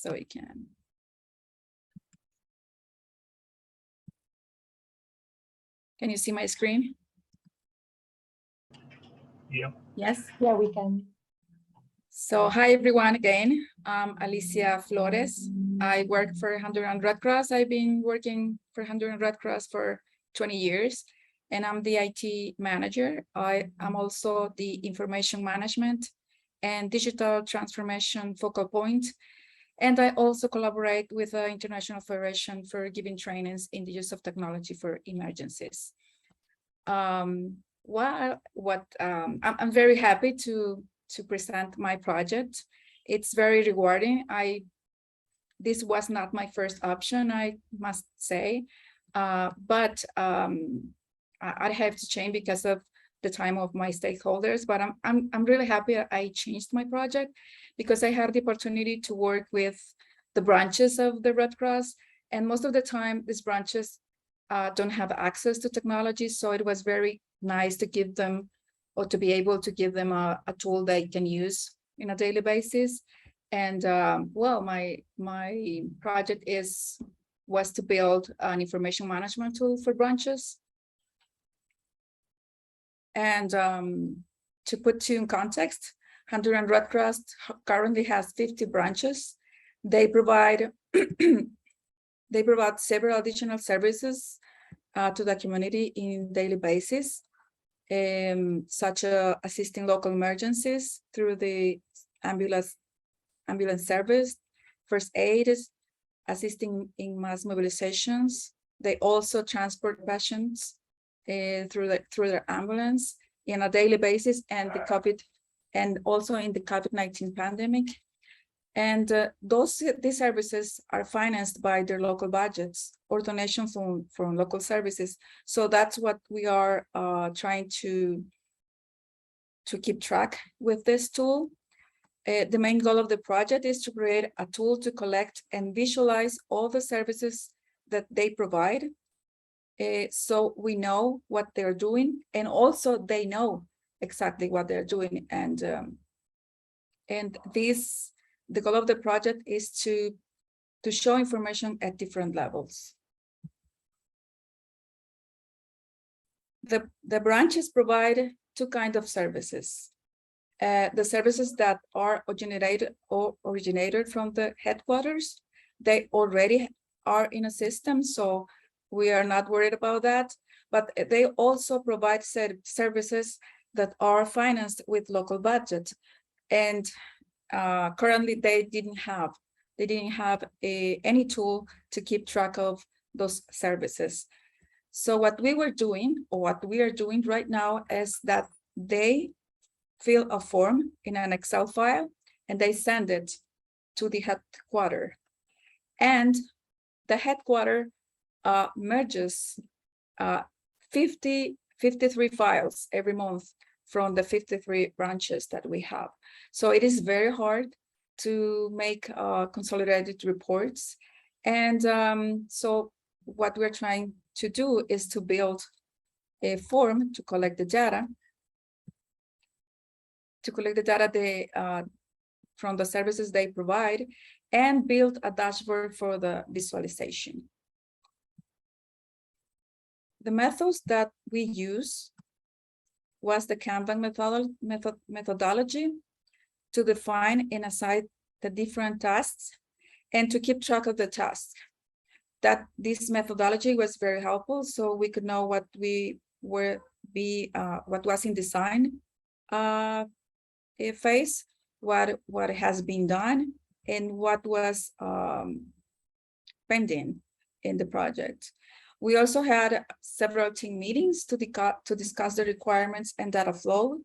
so we can. Can you see my screen? Yeah. Yes. Yeah, we can. So hi everyone again. I'm Alicia Flores. I work for Honduran Red Cross. I've been working for Honduran Red Cross for 20 years, and I'm the IT manager. I am also the information management and digital transformation focal point. And I also collaborate with the International Federation for giving trainings in the use of technology for emergencies. I'm very happy to present my project. It's very rewarding. This was not my first option, I must say, but I have to change because of the time of my stakeholders. But I'm really happy I changed my project because I had the opportunity to work with the branches of the Red Cross, and most of the time these branches don't have access to technology. So it was very nice to give them, or to be able to give them a tool they can use in a daily basis. And well, my project was to build an information management tool for branches. And to put you in context, Honduran Red Cross currently has 50 branches. They provide several additional services to the community in daily basis, such as assisting local emergencies through the ambulance service, first aid, assisting in mass mobilizations. They also transport patients through their ambulance on a daily basis, and also in the COVID-19 pandemic. And these services are financed by their local budgets or donations from local services. So that's what we are trying to keep track with this tool. The main goal of the project is to create a tool to collect and visualize all the services that they provide. So we know what they're doing, and also they know exactly what they're doing. And the goal of the project is to show information at different levels. The branches provide two kinds of services. The services that are originated from the headquarters, they already are in a system, so we are not worried about that. But they also provide services that are financed with local budget, and currently they didn't have any tool to keep track of those services. So what we are doing right now is that they fill a form in an Excel file and they send it to the headquarters, and the headquarters merges 53 files every month from the 53 branches that we have. So it is very hard to make consolidated reports. And so what we're trying to do is to build a form to collect the data, from the services they provide, and build a dashboard for the visualization. The methods that we use was the Kanban methodology to define and assign the different tasks and to keep track of the tasks. This methodology was very helpful, so we could know what what was in design phase, what has been done, and what was pending in the project. We also had several team meetings to discuss the requirements and data flow.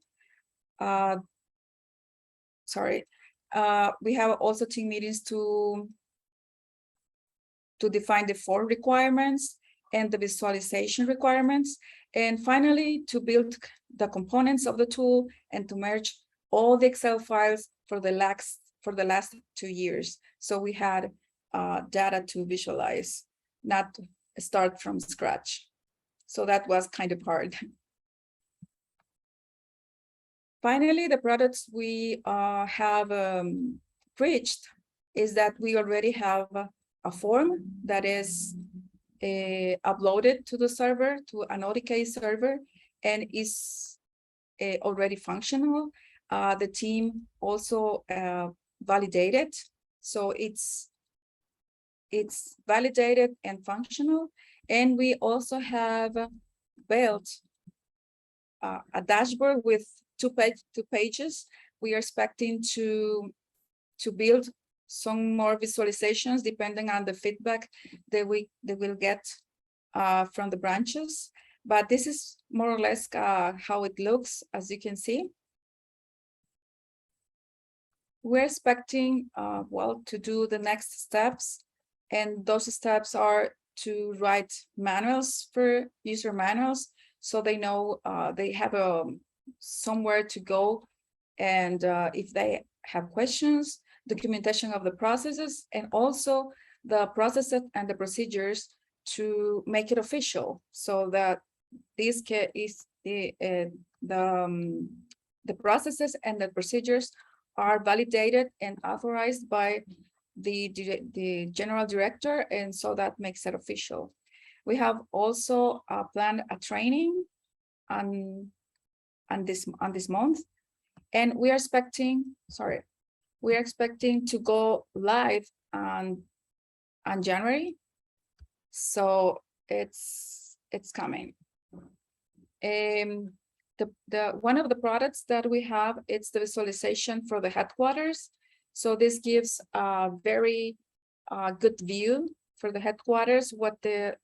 We have also team meetings to define the form requirements and the visualization requirements, and finally to build the components of the tool and to merge all the Excel files for the last 2 years. So we had data to visualize, not start from scratch. So that was kind of hard. Finally, the products we have reached is that we already have a form that is uploaded to the server, to an ODK server, and is already functional. The team also validated, so it's validated and functional. And we also have built a dashboard with two pages. We are expecting to build some more visualizations depending on the feedback that they will get from the branches. But this is more or less how it looks, as you can see. We're expecting, well, to do the next steps. And those steps are to write manuals for user manuals, so they know they have somewhere to go. And if they have questions, documentation of the processes, and also the processes and the procedures to make it official, so that this is the processes and the procedures are validated and authorized by the general director, and so that makes it official. We have also planned a training on this month, and we are expecting, we are expecting to go live on January. So it's coming. One of the products that we have, it's the visualization for the headquarters. So this gives a very good view for the headquarters, what the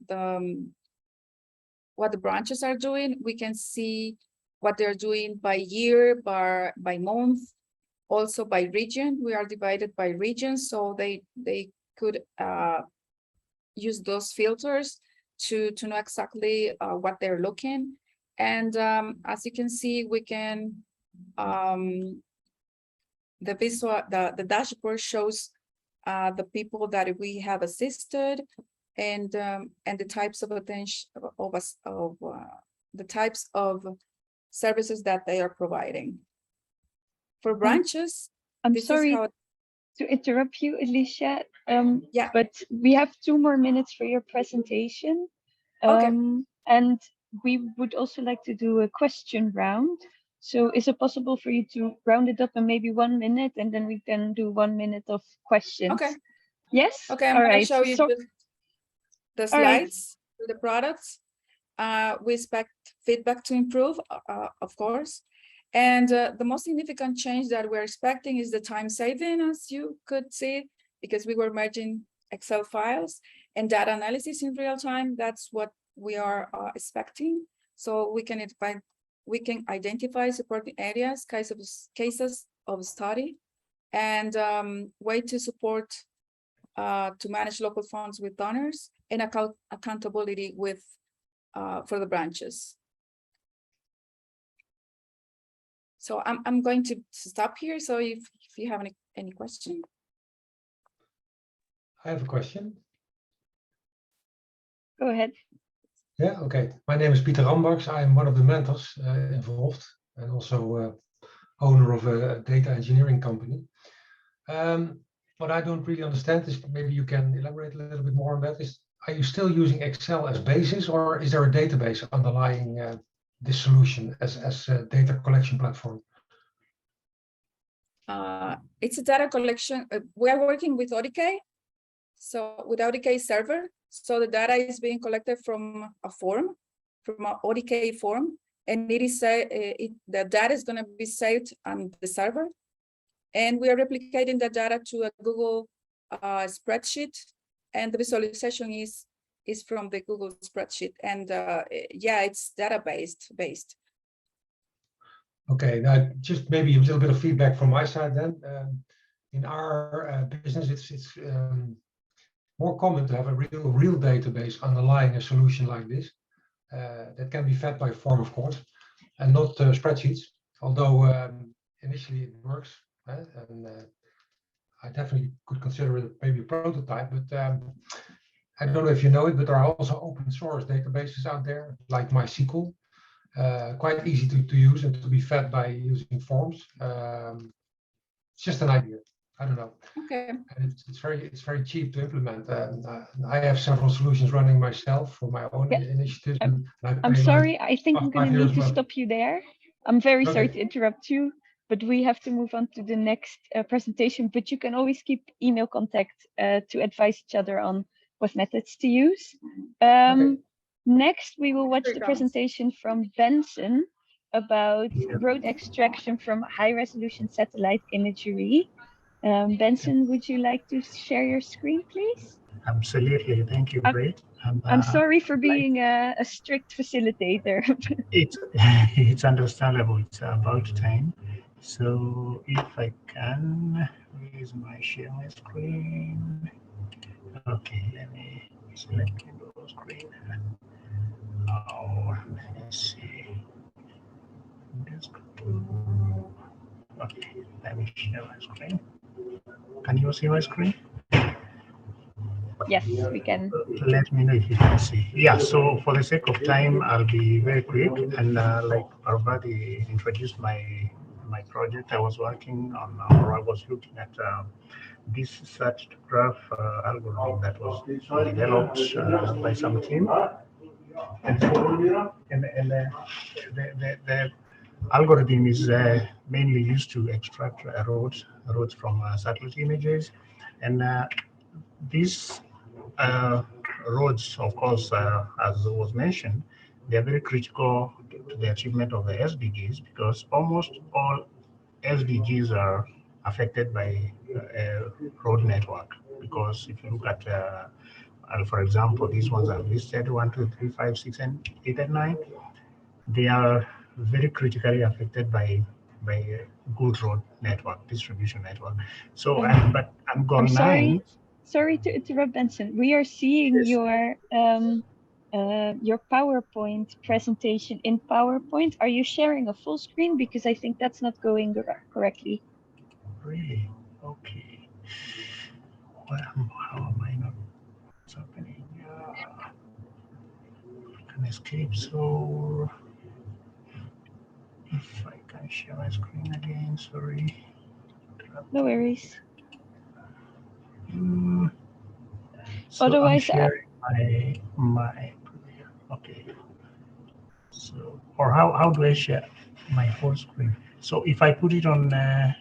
branches are doing. We can see what they're doing by year, by month, also by region. We are divided by region, so they could use those filters to know exactly what they're looking. And as you can see, we can the dashboard shows the people that we have assisted, and the types of attention of the types of services that they are providing. For branches, I'm sorry to interrupt you, Alicia. Yeah, but we have 2 more minutes for your presentation. Okay. And we would also like to do a question round. So is it possible for you to round it up in maybe 1 minute, and then we can do 1 minute of questions? Okay. Yes? Okay, I'm All going to right. show you the slides, the products. We expect feedback to improve, of course. And the most significant change that we're expecting is the time saving, as you could see, because we were merging Excel files and data analysis in real time. That's what we are expecting. So we can identify supporting areas, cases of study, and way to support to manage local funds with donors, and accountability with for the branches. So I'm going to stop here. So if you have any question. I have a question. Go ahead. Yeah, okay. My name is Peter Rambaks. I'm one of the mentors involved, and also owner of a data engineering company. What I don't really understand is, maybe you can elaborate a little bit more on that, is, are you still using Excel as basis, or is there a database underlying this solution as a data collection platform? It's a data collection. We are working with ODK, so with ODK server. So the data is being collected from a form, from an ODK form, and it is the data is going to be saved on the server, and we are replicating the data to a Google spreadsheet, and the visualization is from the Google spreadsheet, and yeah, it's database based. Okay, now just maybe a little bit of feedback from my side then. In our business, it's more common to have a real database underlying a solution like this that can be fed by form, of course, and not spreadsheets. Although initially it works, and I definitely could consider it maybe a prototype. But I don't know if you know it, but there are also open source databases out there like MySQL. Quite easy to use and to be fed by using forms. It's just an idea. I don't know. Okay. And it's very cheap to implement. And I have several solutions running myself for my own Yeah. initiatives. I'm- And I I'm pay sorry, like I think I'm going to €5 need a to month. stop you there. I'm very sorry Okay. to interrupt you, but we have to move on to the next presentation. But you can always keep email contact to advise each other on what methods to use. Okay. Next, we will watch Here the it comes. presentation from Benson about road extraction from high-resolution satellite imagery. Benson, would you like to share your screen, please? Absolutely. Thank you, Brett. I'm sorry for being a strict facilitator. It's understandable. It's about time. So if I can, where's my share my screen? Okay, let me select Windows screen. Now let's see. Okay, let me share my screen. Can you see my screen? Yes, we can. Let me know if you can see. Yeah, so for the sake of time, I'll be very quick. And like Parvati introduced my project, I was working on, or I was looking at this search graph algorithm that was developed by some team. And so, the algorithm is mainly used to extract roads from satellite images. And these roads, of course, as was mentioned, they are very critical to the achievement of the SDGs because almost all SDGs are affected by road network. Because if you look at, for example, these ones I've listed 1, 2, 3, 5, 6, and 8 and 9, they are very critically affected by good road network distribution network. So, but I'm I'm going sorry to interrupt, Benson. We are seeing your PowerPoint presentation in PowerPoint. Are you sharing a full screen? Because I think that's not going correctly. Really? Okay. How am I not? What's happening? I can escape. So if I can share my screen again, sorry. No worries. So Otherwise, I'm sharing my okay. So or how do I share my full screen? So if I put it on the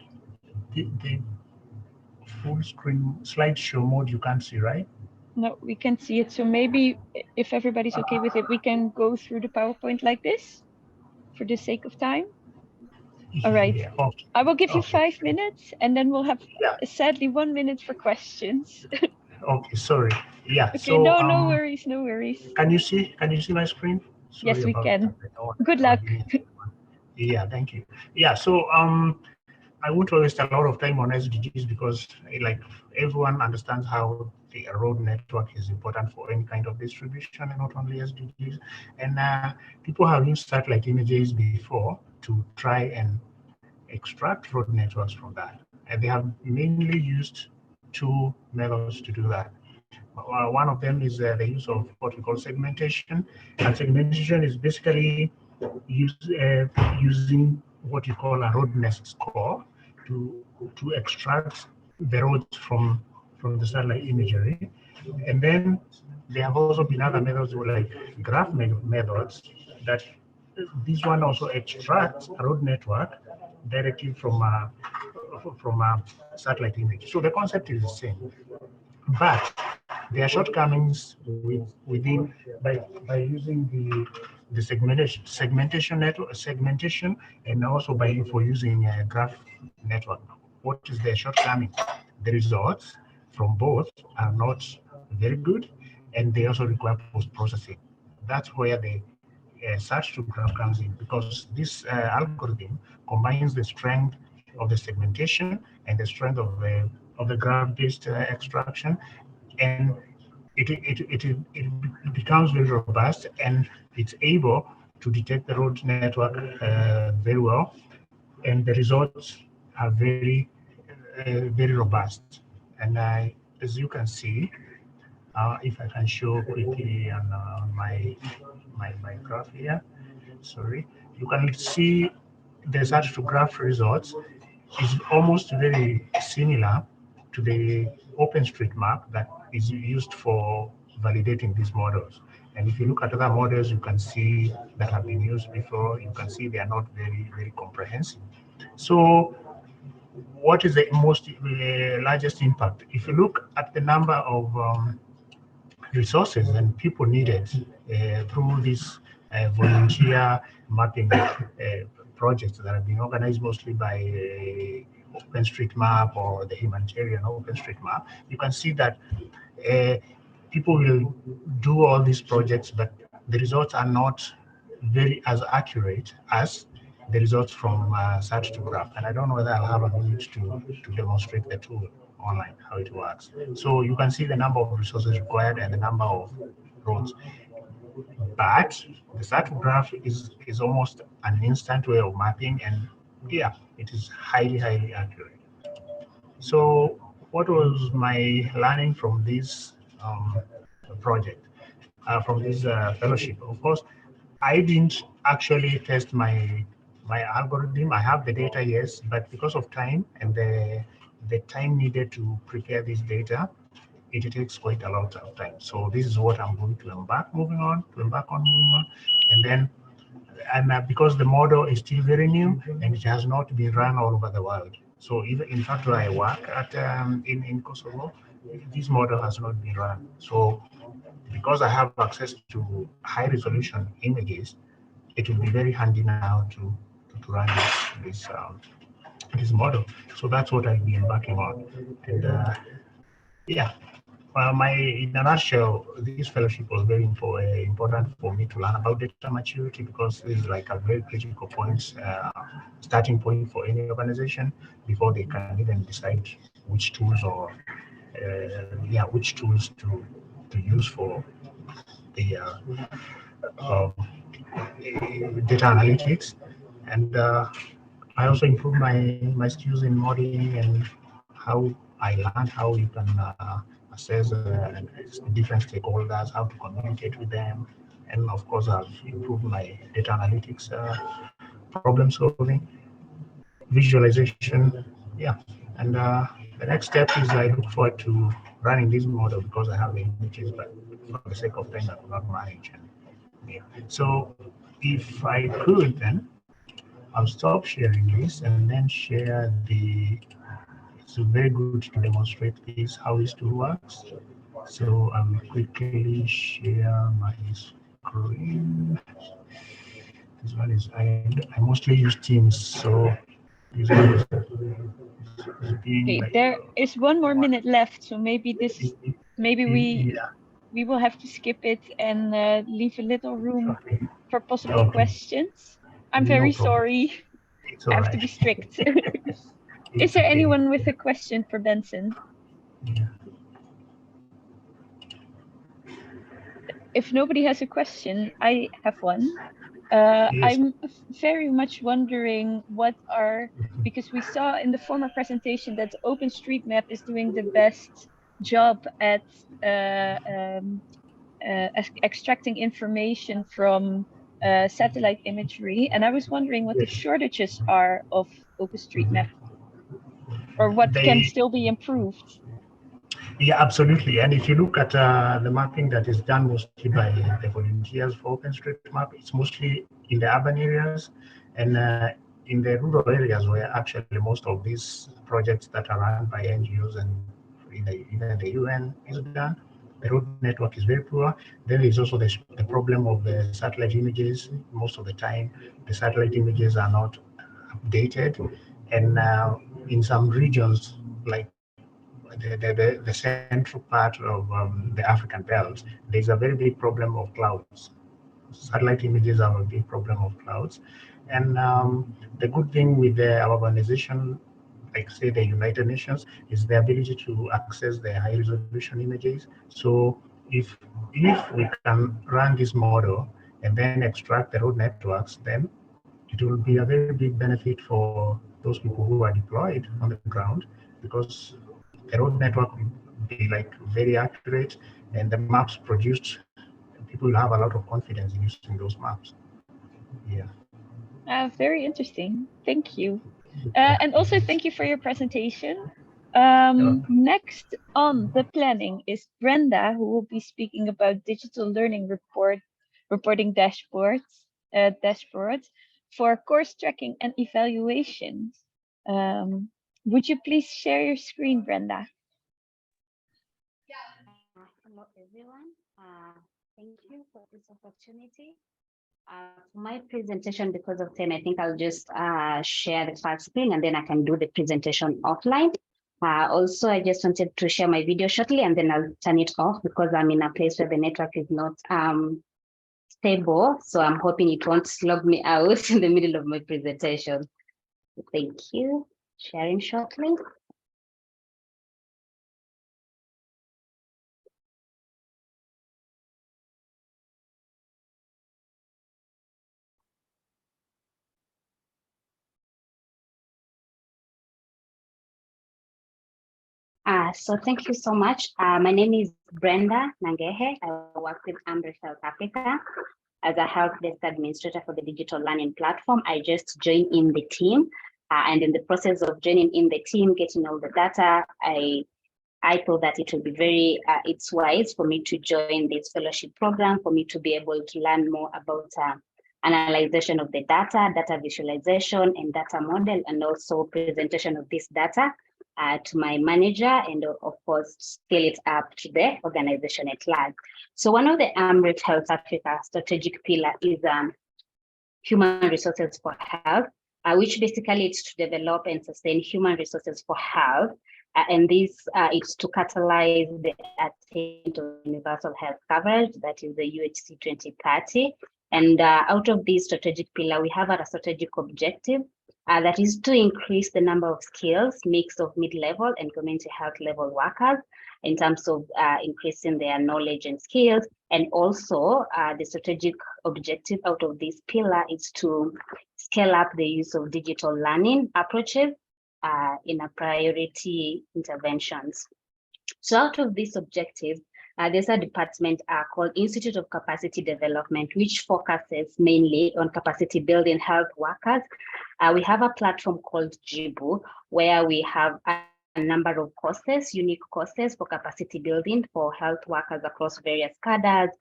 full screen slideshow mode, you can't see, right? no, we can see it. So maybe if everybody's okay with it, we can go through the PowerPoint like this for the sake of time. All right. Yeah, okay. I will give you Okay. 5 minutes and then we'll have Yeah. sadly 1 minute for questions. Okay, sorry. Yeah. Okay, So no worries, no worries. can you see my screen? Sorry Yes, we about can. that. I don't want Good to luck. Yeah, thank you. Yeah, so I won't waste a lot of time on SDGs because like everyone understands how the road network is important for any kind of distribution and not only SDGs. And people have used satellite images before to try and extract road networks from that. And they have mainly used two methods to do that. One of them is the use of what we call segmentation. And segmentation is basically using what you call a roadness score to extract the roads from the satellite imagery. And then there have also been other methods like graph methods that this one also extracts a road network directly from a satellite image. So the concept is the same, but there are shortcomings within by using the segmentation and also for using a graph network. What is the shortcoming? The results from both are not very good, and they also require post-processing. That's where the search to graph comes in, because this algorithm combines the strength of the segmentation and the strength of the graph-based extraction, and it becomes very robust, and it's able to detect the road network very well, and the results are very robust. And as you can see, if I can show quickly on my graph here, sorry, you can see the search to graph results. is almost very similar to the OpenStreetMap that is used for validating these models. And if you look at other models, you can see that have been used before, you can see they are not very comprehensive. So what is the largest impact? If you look at the number of resources and people needed through this volunteer mapping projects that have been organized mostly by OpenStreetMap or the humanitarian OpenStreetMap, you can see that people will do all these projects, but the results are not very as accurate as the results from search to graph. And I don't know whether I'll have a minute to demonstrate the tool online, how it works. So you can see the number of resources required and the number of roads. But the search graph is almost an instant way of mapping, and yeah, it is highly accurate. So what was my learning from this project, from this fellowship? Of course, I didn't actually test my algorithm. I have the data, yes, but because of time and the time needed to prepare this data, it takes quite a lot of time. So this is what I'm going to embark moving on, and then because the model is still very new and it has not been run all over the world. So even in fact, where I work at in Kosovo, this model has not been run. So because I have access to high resolution images, it will be very handy now to run this model. So that's what I'll be embarking on. And yeah, in a nutshell, this fellowship was very important for me to learn about data maturity, because this is like a very critical point, starting point for any organization before they can even decide which tools or which tools to use for the data analytics. And I also improved my skills in modeling and how I learned how you can assess different stakeholders, how to communicate with them. And of course, I've improved my data analytics, problem solving, visualization. Yeah. And the next step is I look forward to running this model, because I have the images, but for the sake of time, I will not manage. And, yeah. So if I could, then I'll stop sharing this and then share the. It's very good to demonstrate this, how this tool works. So I will quickly share my screen. This one is, I mostly use Teams, so this one is being Okay, like, there is one more minute left, so maybe we will have to skip it and leave a little room for possible questions. I'm very sorry. It's I all have to be right. strict. Is there anyone with a question for Benson? Yeah. If nobody has a question, I have one. Yes. I'm very much wondering because we saw in the former presentation that OpenStreetMap is doing the best job at extracting information from satellite imagery. And I was wondering what the shortages are of OpenStreetMap, or what can still be improved. Yeah, absolutely. And if you look at the mapping that is done mostly by the volunteers for OpenStreetMap, it's mostly in the urban areas and in the rural areas, where actually most of these projects that are run by NGOs and even the UN is done. The road network is very poor. Then there's also the problem of the satellite images. Most of the time, the satellite images are not updated. And in some regions, like the central part of the African belt, there's a very big problem of clouds. Satellite images are a big problem of clouds. And the good thing with our organization, like say the United Nations, is the ability to access the high resolution images. So if we can run this model and then extract the road networks, then it will be a very big benefit for those people who are deployed on the ground, because the road network will be like very accurate, and the maps produced, people will have a lot of confidence in using those maps. Yeah. Very interesting. Thank you. And also thank you for your presentation. Next on the planning is Brenda, who will be speaking about digital learning reporting dashboards for course tracking and evaluations. Would you please share your screen, Brenda? Hello, everyone. Thank you for this opportunity. For my presentation, because of time, I think I'll just share the first screen and then I can do the presentation offline. Also, I just wanted to share my video shortly and then I'll turn it off because I'm in a place where the network is not stable. So I'm hoping it won't log me out in the middle of my presentation. Thank you. Sharing shortly. So thank you so much. My name is Brenda Nangehe. I work with Amber Health Africa as a health desk administrator for the digital learning platform. I just joined in the team, and in the process of joining in the team, getting all the data, I thought that it would be very, it's wise for me to join this fellowship program, for me to be able to learn more about analyzation of the data visualization and data model, and also presentation of this data to my manager, and of course, scale it up to the organization at large. So one of the AMREF Health Africa strategic pillar is human resources for health, which basically is to develop and sustain human resources for health. And this is to catalyze the attainment of universal health coverage, that is the UHC 2030. And out of this strategic pillar, we have a strategic objective that is to increase the number of skills, mix of mid-level and community health level workers in terms of increasing their knowledge and skills. And also the strategic objective out of this pillar is to scale up the use of digital learning approaches in a priority interventions. So out of this objective, there's a department called Institute of Capacity Development, which focuses mainly on capacity building health workers. We have a platform called Jibu, where we have a number of courses, unique courses for capacity building for health workers across various cadres,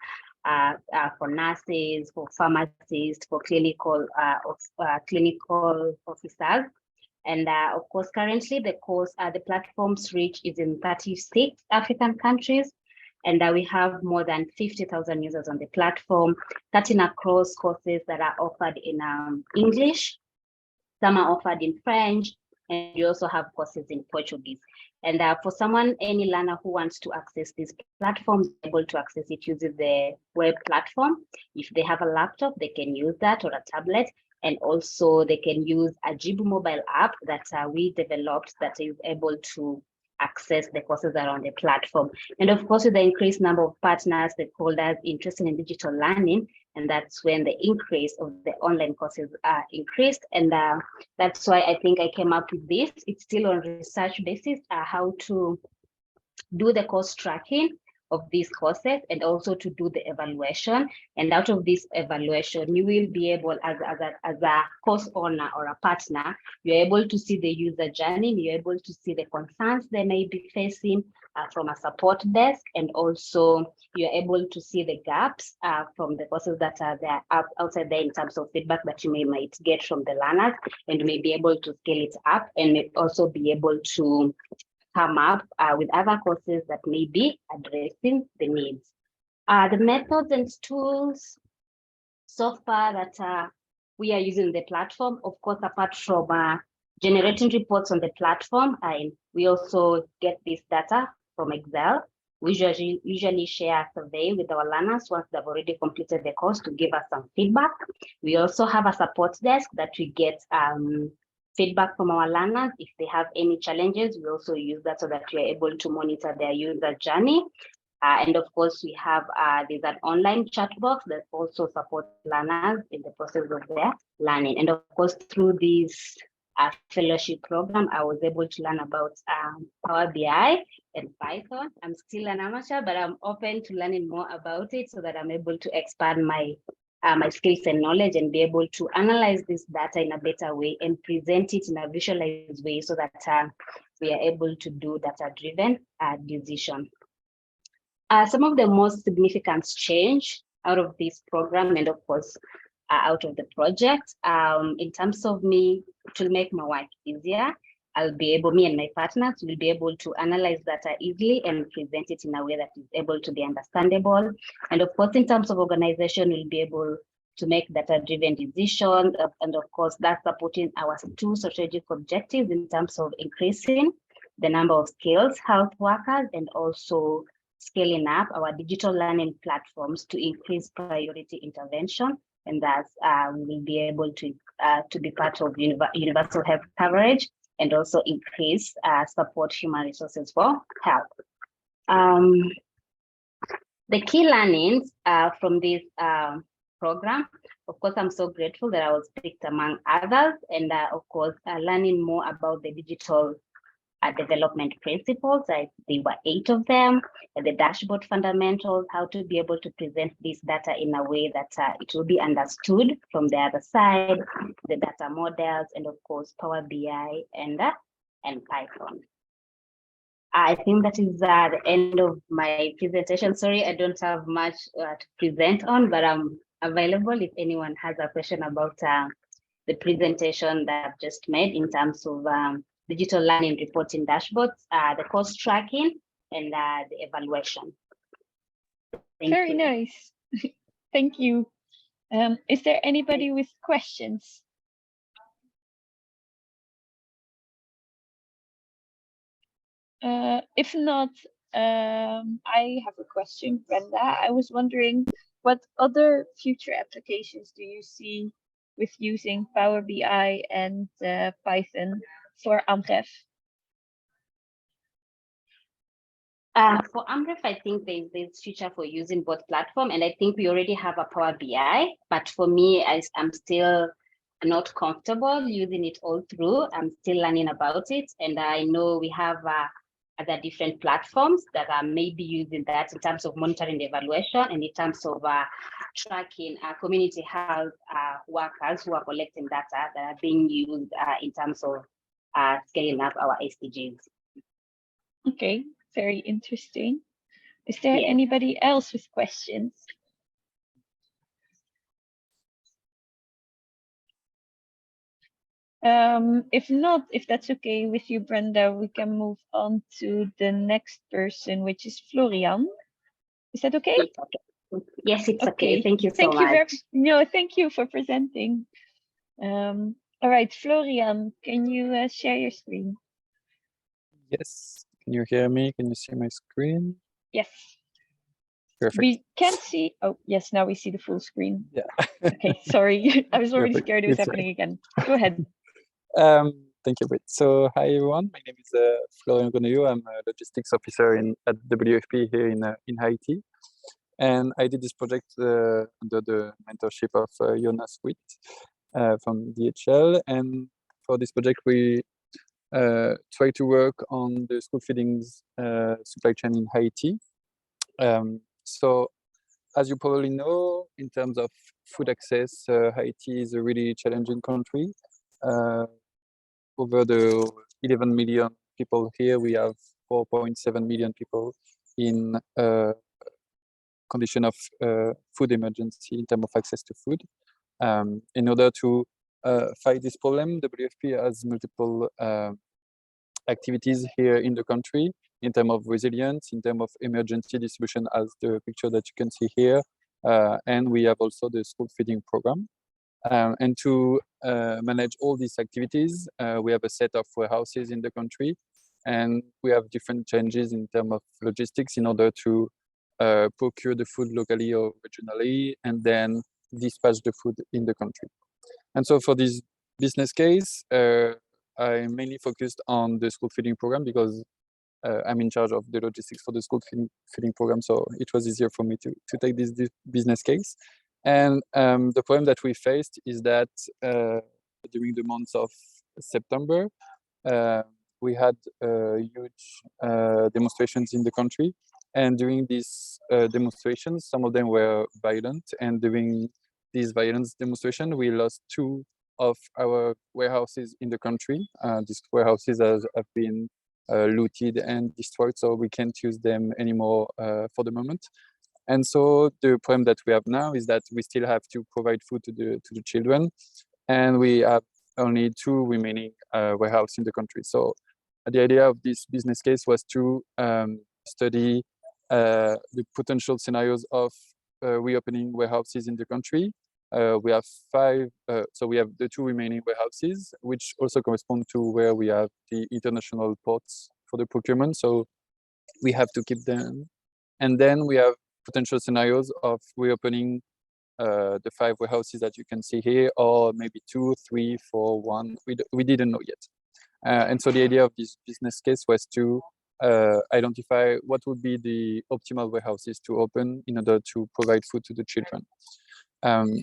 for nurses, for pharmacists, for clinical officers. And of course, currently the platform's reach is in 36 African countries. And we have more than 50,000 users on the platform, cutting across courses that are offered in English, some are offered in French, and we also have courses in Portuguese. And for any learner who wants to access this platform, able to access it using the web platform. If they have a laptop, they can use that, or a tablet. And also they can use a Jibu mobile app that we developed that is able to access the courses that are on the platform. And of course, with the increased number of partners, stakeholders interested in digital learning, and that's when the increase of the online courses are increased. And that's why I think I came up with this. It's still on research basis, how to do the course tracking of these courses and also to do the evaluation. And out of this evaluation, you will be able, as a course owner or a partner, you're able to see the user journey, you're able to see the concerns they may be facing from a support desk, and also you're able to see the gaps from the courses that are there outside there in terms of feedback that you might get from the learners, and you may be able to scale it up, and may also be able to come up with other courses that may be addressing the needs. The methods and tools so far that we are using the platform, of course, apart from generating reports on the platform, we also get this data from Excel. We usually share a survey with our learners once they've already completed the course to give us some feedback. We also have a support desk that we get feedback from our learners. If they have any challenges, we also use that so that we are able to monitor their user journey. And of course, we have there's an online chat box that also supports learners in the process of their learning. And of course, through this fellowship program, I was able to learn about Power BI and Python. I'm still an amateur, but I'm open to learning more about it so that I'm able to expand my my skills and knowledge, and be able to analyze this data in a better way and present it in a visualized way so that we are able to do data-driven decision. Some of the most significant change out of this program, and of course, out of the project, in terms of me, to make my work easier, me and my partners will be able to analyze data easily and present it in a way that is able to be understandable. And of course, in terms of organization, we'll be able to make data-driven decisions. And of course, that's supporting our 2 strategic objectives in terms of increasing the number of skilled health workers and also scaling up our digital learning platforms to increase priority intervention. And that we will be able to be part of universal health coverage and also increase support human resources for health. The key learnings from this program, of course, I'm so grateful that I was picked among others, and of course, learning more about the digital development principles. There were 8 of them, the dashboard fundamentals, how to be able to present this data in a way that it will be understood from the other side, the data models, and of course, Power BI and Python. I think that is the end of my presentation. Sorry, I don't have much to present on, but I'm available if anyone has a question about the presentation that I've just made in terms of digital learning reporting dashboards, the cost tracking, and the evaluation. Very nice. Thank you. Is there anybody with questions? If not, I have a question, Brenda. I was wondering, what other future applications do you see with using Power BI and Python for AMREF? For AMREF, I think there's future for using both platform, and I think we already have a Power BI, but for me, I'm still not comfortable using it all through. I'm still learning about it, and I know we have other different platforms that are maybe using that in terms of monitoring the evaluation and in terms of tracking community health workers who are collecting data that are being used in terms of scaling up our SDGs. Okay, very interesting. Is there anybody else with questions? If not, if that's okay with you, Brenda, we can move on to the next person, which is Florian. Is that okay? Yes, it's okay. Thank you so much. Thank you for presenting. All right, Florian, can you share your screen? Yes. Can you hear me? Can you see my screen? Yes. Perfect. We can't see. Oh, yes, now we see the full screen. Yeah. Okay, sorry. I was already Perfect. scared it was happening again. Go ahead. Thank you, Britt. So, hi everyone. My name is Florian Goneau. I'm a logistics officer at WFP here in Haiti, and I did this project under the mentorship of Jonas Witt from DHL. And for this project, we try to work on the school feedings supply chain in Haiti. So, as you probably know, in terms of food access, Haiti is a really challenging country. Over the 11 million people here, we have 4.7 million people in condition of food emergency in terms of access to food. In order to fight this problem, WFP has multiple activities here in the country in terms of resilience, in terms of emergency distribution, as the picture that you can see here. And we have also the school feeding program. And to manage all these activities, we have a set of warehouses in the country, and we have different changes in terms of logistics in order to procure the food locally or regionally, and then dispatch the food in the country. And so for this business case, I mainly focused on the school feeding program because I'm in charge of the logistics for the school feeding program, so it was easier for me to take this business case. And the problem that we faced is that during the months of September, we had huge demonstrations in the country. And during these demonstrations, some of them were violent. And during this violence demonstration, we lost 2 of our warehouses in the country. These warehouses have been looted and destroyed, so we can't use them anymore for the moment. And so the problem that we have now is that we still have to provide food to the children, and we have only 2 remaining warehouses in the country. So the idea of this business case was to study the potential scenarios of reopening warehouses in the country. We have 5, so we have the 2 remaining warehouses, which also correspond to where we have the international ports for the procurement. So we have to keep them. And then we have potential scenarios of reopening the 5 warehouses that you can see here, or maybe 2, 3, 4, 1. We didn't know yet. And so the idea of this business case was to identify what would be the optimal warehouses to open in order to provide food to the children.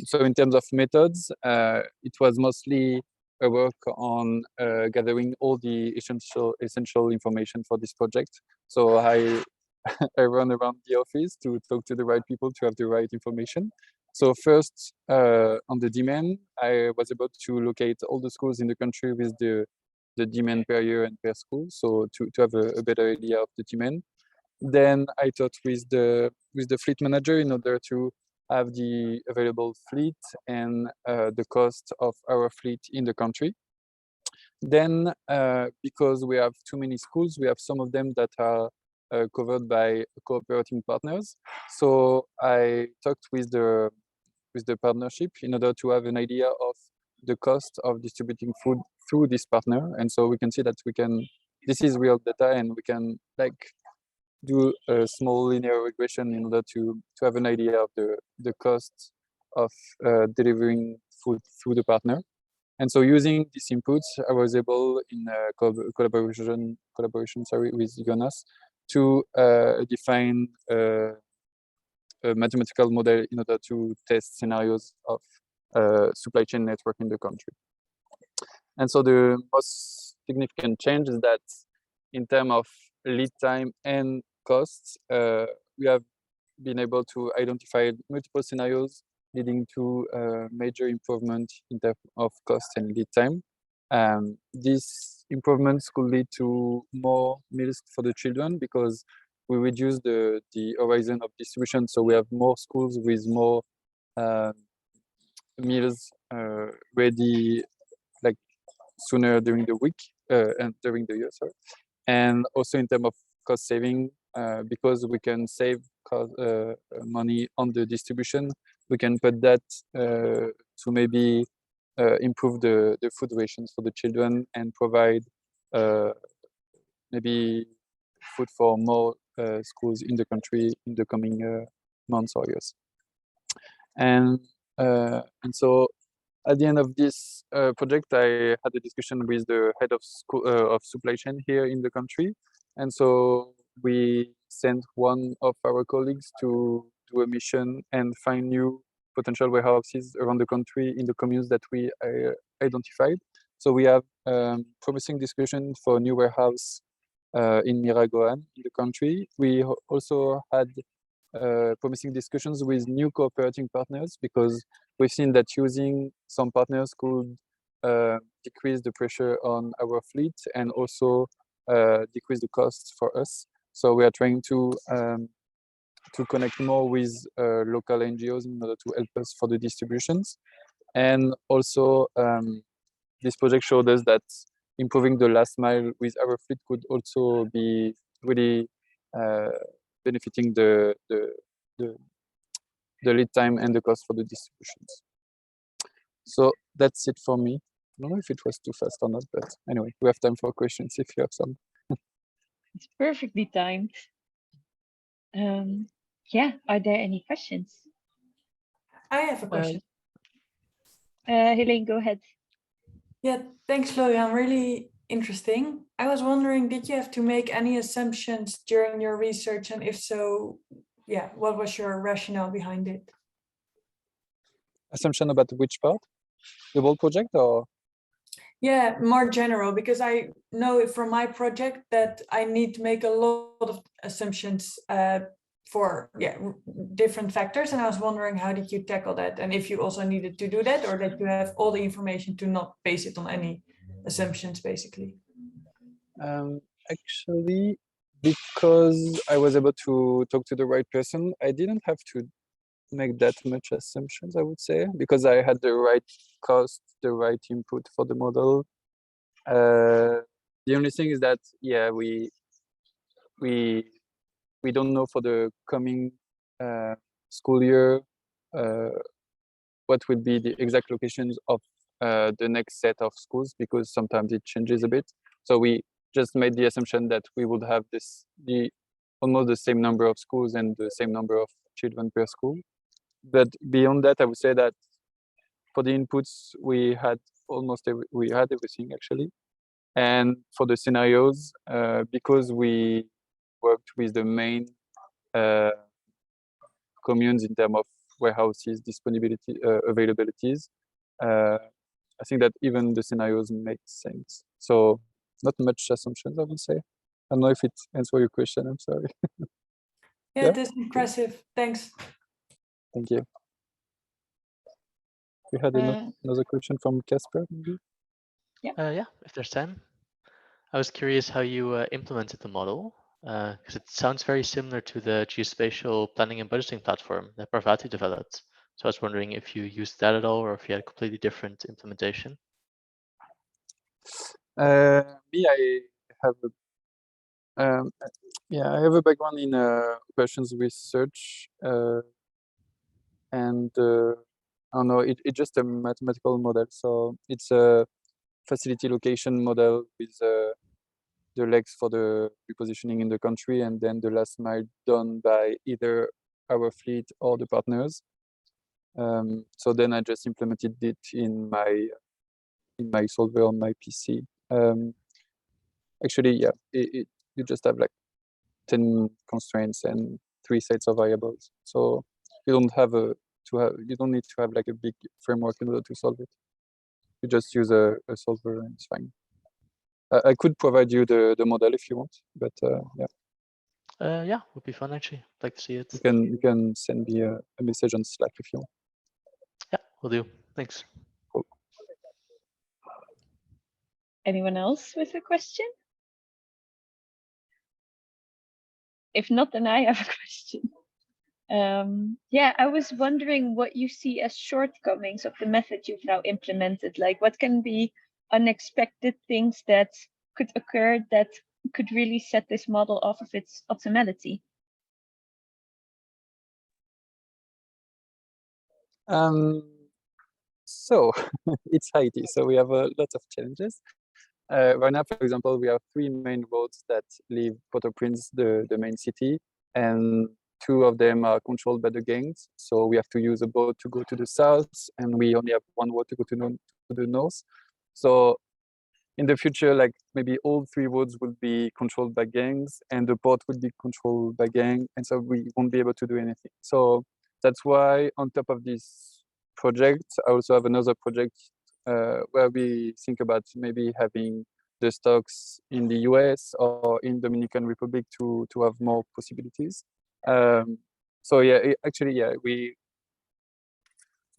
So in terms of methods, it was mostly a work on gathering all the essential information for this project. So I run around the office to talk to the right people to have the right information. So first, on the demand, I was able to locate all the schools in the country with the demand per year and per school, so to have a better idea of the demand. Then I talked with the fleet manager in order to have the available fleet and the cost of our fleet in the country. Then, because we have too many schools, we have some of them that are covered by cooperating partners. So I talked with the partnership in order to have an idea of the cost of distributing food through this partner. And so we can see that this is real data, and we can do a small linear regression in order to have an idea of the cost of delivering food through the partner. And so using these inputs, I was able, in collaboration with Jonas, to define a mathematical model in order to test scenarios of supply chain network in the country. And so the most significant change is that in terms of lead time and costs, we have been able to identify multiple scenarios leading to major improvement in terms of cost and lead time. These improvements could lead to more meals for the children because we reduce the horizon of distribution. So we have more schools with more meals ready sooner during the week and during the year, sorry. And also in terms of cost saving, because we can save money on the distribution, we can put that to maybe improve the food rations for the children and provide maybe food for more schools in the country in the coming months or years. And so at the end of this project, I had a discussion with the head of supply chain here in the country. And so we sent one of our colleagues to do a mission and find new potential warehouses around the country in the communes that we identified. So we have promising discussion for a new warehouse in Miragoan in the country. We also had promising discussions with new cooperating partners because we've seen that using some partners could decrease the pressure on our fleet and also decrease the costs for us. So we are trying to connect more with local NGOs in order to help us for the distributions. And also this project showed us that improving the last mile with our fleet could also be really benefiting the lead time and the cost for the distributions. So that's it for me. I don't know if it was too fast or not, but anyway, we have time for questions if you have some. It's perfectly timed. Yeah, are there any questions? I have a question. Helene, go ahead. Yeah, thanks, Florian. Really interesting. I was wondering, did you have to make any assumptions during your research? And if so, yeah, what was your rationale behind it? Assumption about which part? The whole project or? Yeah, more general, because I know from my project that I need to make a lot of assumptions for different factors, and I was wondering, how did you tackle that, and if you also needed to do that, or that you have all the information to not base it on any assumptions, basically? Actually, because I was able to talk to the right person, I didn't have to make that much assumptions, I would say, because I had the right cost, the right input for the model. The only thing is that, yeah, we don't know for the coming school year what will be the exact locations of the next set of schools, because sometimes it changes a bit. So we just made the assumption that we would have almost the same number of schools and the same number of children per school. But beyond that, I would say that for the inputs, we had everything actually. And for the scenarios, because we worked with the main communes in terms of warehouses, disponibility, availabilities, I think that even the scenarios make sense. So not much assumptions, I would say. I don't know if it answers your question, I'm sorry. Yeah, it is impressive. Thanks. Thank you. We had another question from Casper, maybe? Yeah, if there's time. I was curious how you implemented the model, because it sounds very similar to the geospatial planning and budgeting platform that Parvati developed. So I was wondering if you used that at all, or if you had a completely different implementation. Me, I have a background in operations research, and I don't know, it's just a mathematical model. So it's a facility location model with the legs for the repositioning in the country, and then the last mile done by either our fleet or the partners. So then I just implemented it in my solver on my PC. Actually, yeah, you just have like 10 constraints and 3 sets of variables. So you don't need to have like a big framework in order to solve it. You just use a solver and it's fine. I could provide you the model if you want, but yeah. Yeah, would be fun actually. I'd like to see it. You can send me a message on Slack if you want. Yeah, will do. Thanks. Cool. Anyone else with a question? If not, then I have a question. Yeah, I was wondering what you see as shortcomings of the method you've now implemented. Like, what can be unexpected things that could occur that could really set this model off of its optimality? So it's Haiti, so we have a lot of challenges. Right now, for example, we have 3 main roads that leave Port-au-Prince, the main city, and 2 of them are controlled by the gangs. So we have to use a boat to go to the south, and we only have 1 road to go to the north. So in the future, like maybe all 3 roads will be controlled by gangs, and the port will be controlled by gang, and so we won't be able to do anything. So that's why on top of this project, I also have another project where we think about maybe having the stocks in the US or in Dominican Republic to have more possibilities. So yeah, actually, yeah, we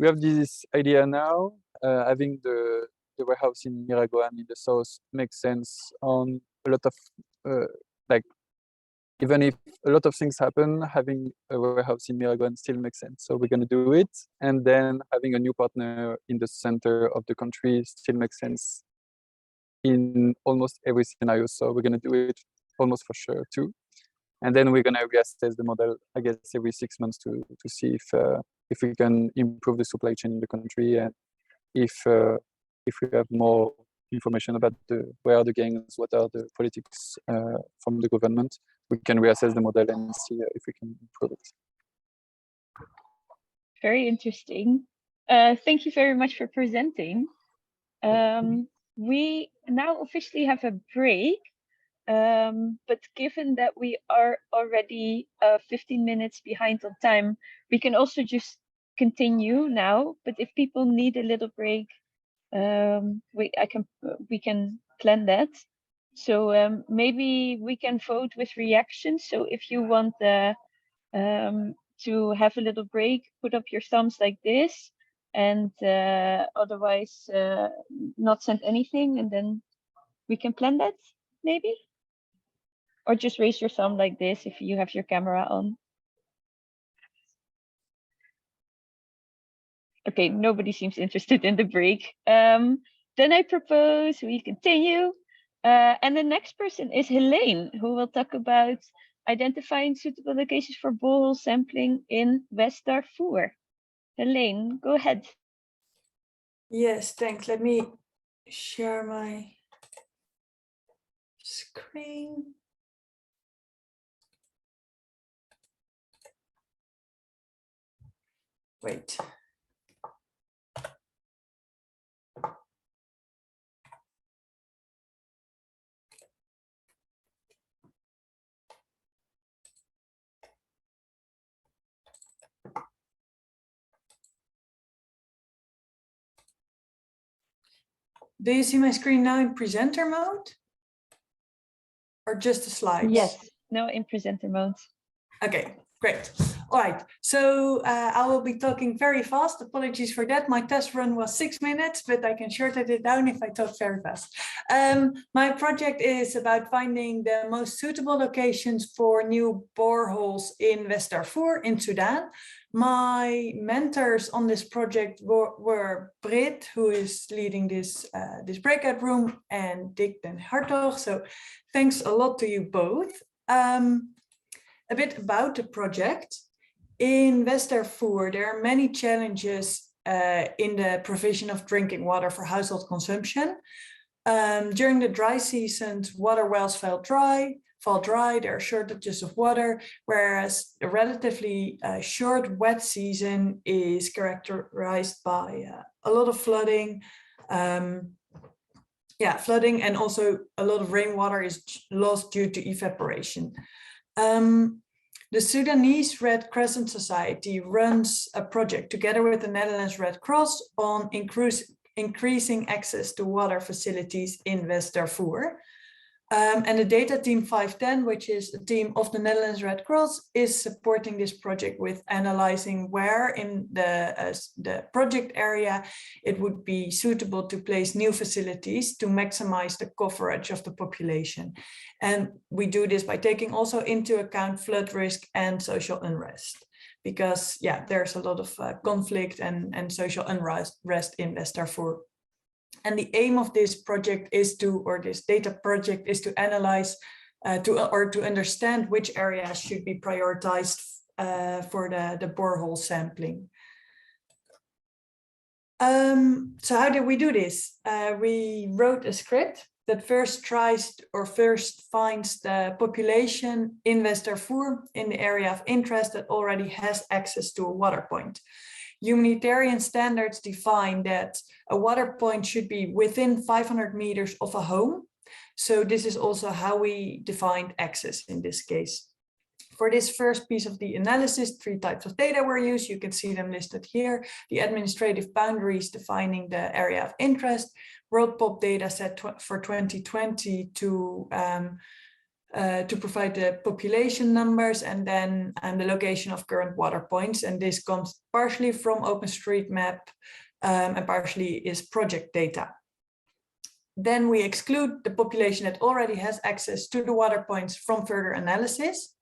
have this idea now. Having the warehouse in Miragoan in the south makes sense on a lot of like, even if a lot of things happen, having a warehouse in Miragoan still makes sense. So we're going to do it. And then having a new partner in the center of the country still makes sense in almost every scenario. So we're going to do it almost for sure too. And then we're going to reassess the model, I guess, every 6 months to see if we can improve the supply chain in the country, and if we have more information about where are the gangs, what are the politics from the government, we can reassess the model and see if we can improve it. Very interesting. Thank you very much for presenting. We now officially have a break, but given that we are already 15 minutes behind on time, we can also just continue now. But if people need a little break, we can plan that. So maybe we can vote with reactions. So if you want the to have a little break, put up your thumbs like this, and otherwise not send anything, and then we can plan that maybe? Or just raise your thumb like this if you have your camera on. Okay, nobody seems interested in the break. Then I propose we continue. And the next person is Helene, who will talk about identifying suitable locations for borehole sampling in West Darfur. Helene, go ahead. Yes, thanks. Let me share my screen. Wait. Do you see my screen now in presenter mode? Or just the slides? Yes, no, in presenter mode. Okay, great. All right, so I will be talking very fast. Apologies for that. My test run was 6 minutes, but I can shorten it down if I talk very fast. My project is about finding the most suitable locations for new boreholes in West Darfur in Sudan. My mentors on this project were Brit, who is leading this breakout room, and Dick den Hartog. So thanks a lot to you both. A bit about the project. In West Darfur, there are many challenges in the provision of drinking water for household consumption. During the dry seasons, water wells fall dry, there are shortages of water, whereas a relatively short wet season is characterized by a lot of flooding. Flooding, and also a lot of rainwater is lost due to evaporation. The Sudanese Red Crescent Society runs a project together with the Netherlands Red Cross on increasing access to water facilities in West Darfur. And the data team 510, which is a team of the Netherlands Red Cross, is supporting this project with analyzing where in the project area it would be suitable to place new facilities to maximize the coverage of the population. And we do this by taking also into account flood risk and social unrest, because there's a lot of conflict and social unrest in West Darfur. And the aim of this project is this data project is to analyze to understand which areas should be prioritized for the borehole sampling. So how did we do this? We wrote a script that first finds the population in West Darfur in the area of interest that already has access to a water point. Humanitarian standards define that a water point should be within 500 meters of a home. So this is also how we defined access in this case. For this first piece of the analysis, 3 types of data were used. You can see them listed here. The administrative boundaries defining the area of interest, World Pop data set for 2020 to provide the population numbers, and then the location of current water points. And this comes partially from OpenStreetMap and partially is project data. Then we exclude the population that already has access to the water points from further analysis.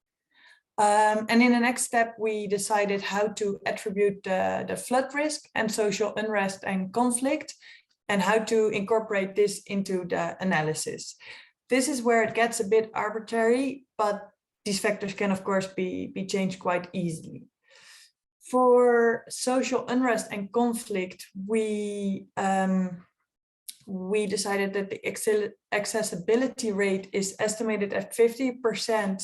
And in the next step, we decided how to attribute the flood risk and social unrest and conflict, and how to incorporate this into the analysis. This is where it gets a bit arbitrary, but these factors can, of course, be changed quite easily. For social unrest and conflict, we decided that the accessibility rate is estimated at 50%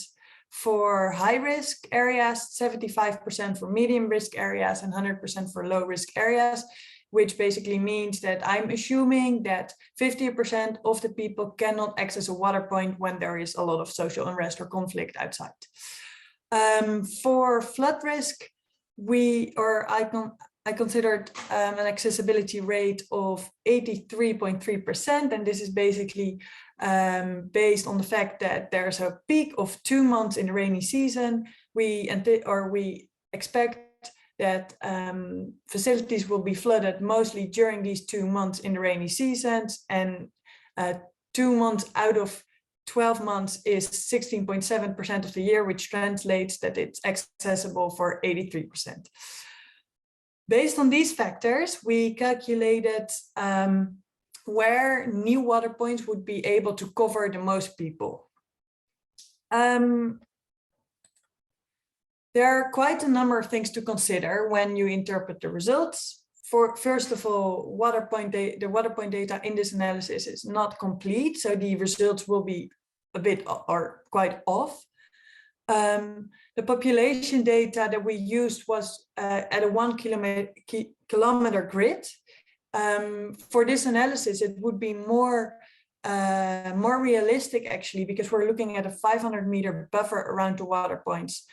for high-risk areas, 75% for medium-risk areas, and 100% for low-risk areas, which basically means that I'm assuming that 50% of the people cannot access a water point when there is a lot of social unrest or conflict outside. For flood risk, I considered an accessibility rate of 83.3%, and this is basically based on the fact that there's a peak of 2 months in the rainy season, we expect that facilities will be flooded mostly during these 2 months in the rainy seasons, and 2 months out of 12 months is 16.7% of the year, which translates that it's accessible for 83%. Based on these factors, we calculated where new water points would be able to cover the most people. There are quite a number of things to consider when you interpret the results. First of all, the water point data in this analysis is not complete, so the results will be a bit or quite off. The population data that we used was at a 1 kilometer grid. For this analysis, it would be more realistic actually, because we're looking at a 500-meter buffer around the water points,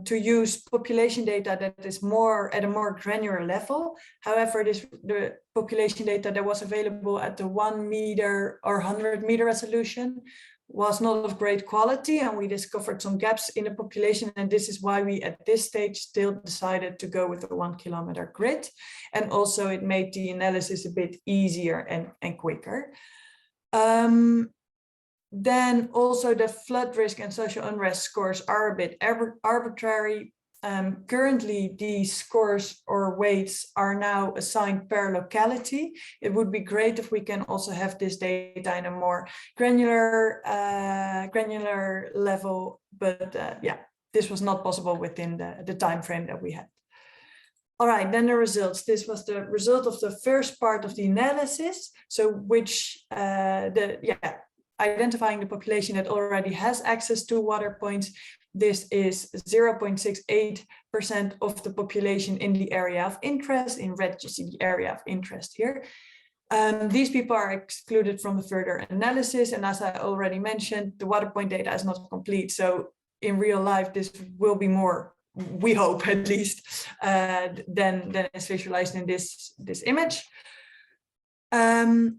to use population data that is at a more granular level. However, the population data that was available at the 1 meter or 100-meter resolution was not of great quality, and we discovered some gaps in the population, and this is why we at this stage still decided to go with the 1 kilometer grid. And also it made the analysis a bit easier and quicker. Then also the flood risk and social unrest scores are a bit arbitrary. Currently, these scores or weights are now assigned per locality. It would be great if we can also have this data in a more granular level, but yeah, this was not possible within the time frame that we had. All right, then the results. This was the result of the first part of the analysis. So which identifying the population that already has access to water points. This is 0.68% of the population in the area of interest. In red, you see the area of interest here. These people are excluded from the further analysis. And as I already mentioned, the water point data is not complete. So in real life, this will be more, we hope at least, than is visualized in this image. And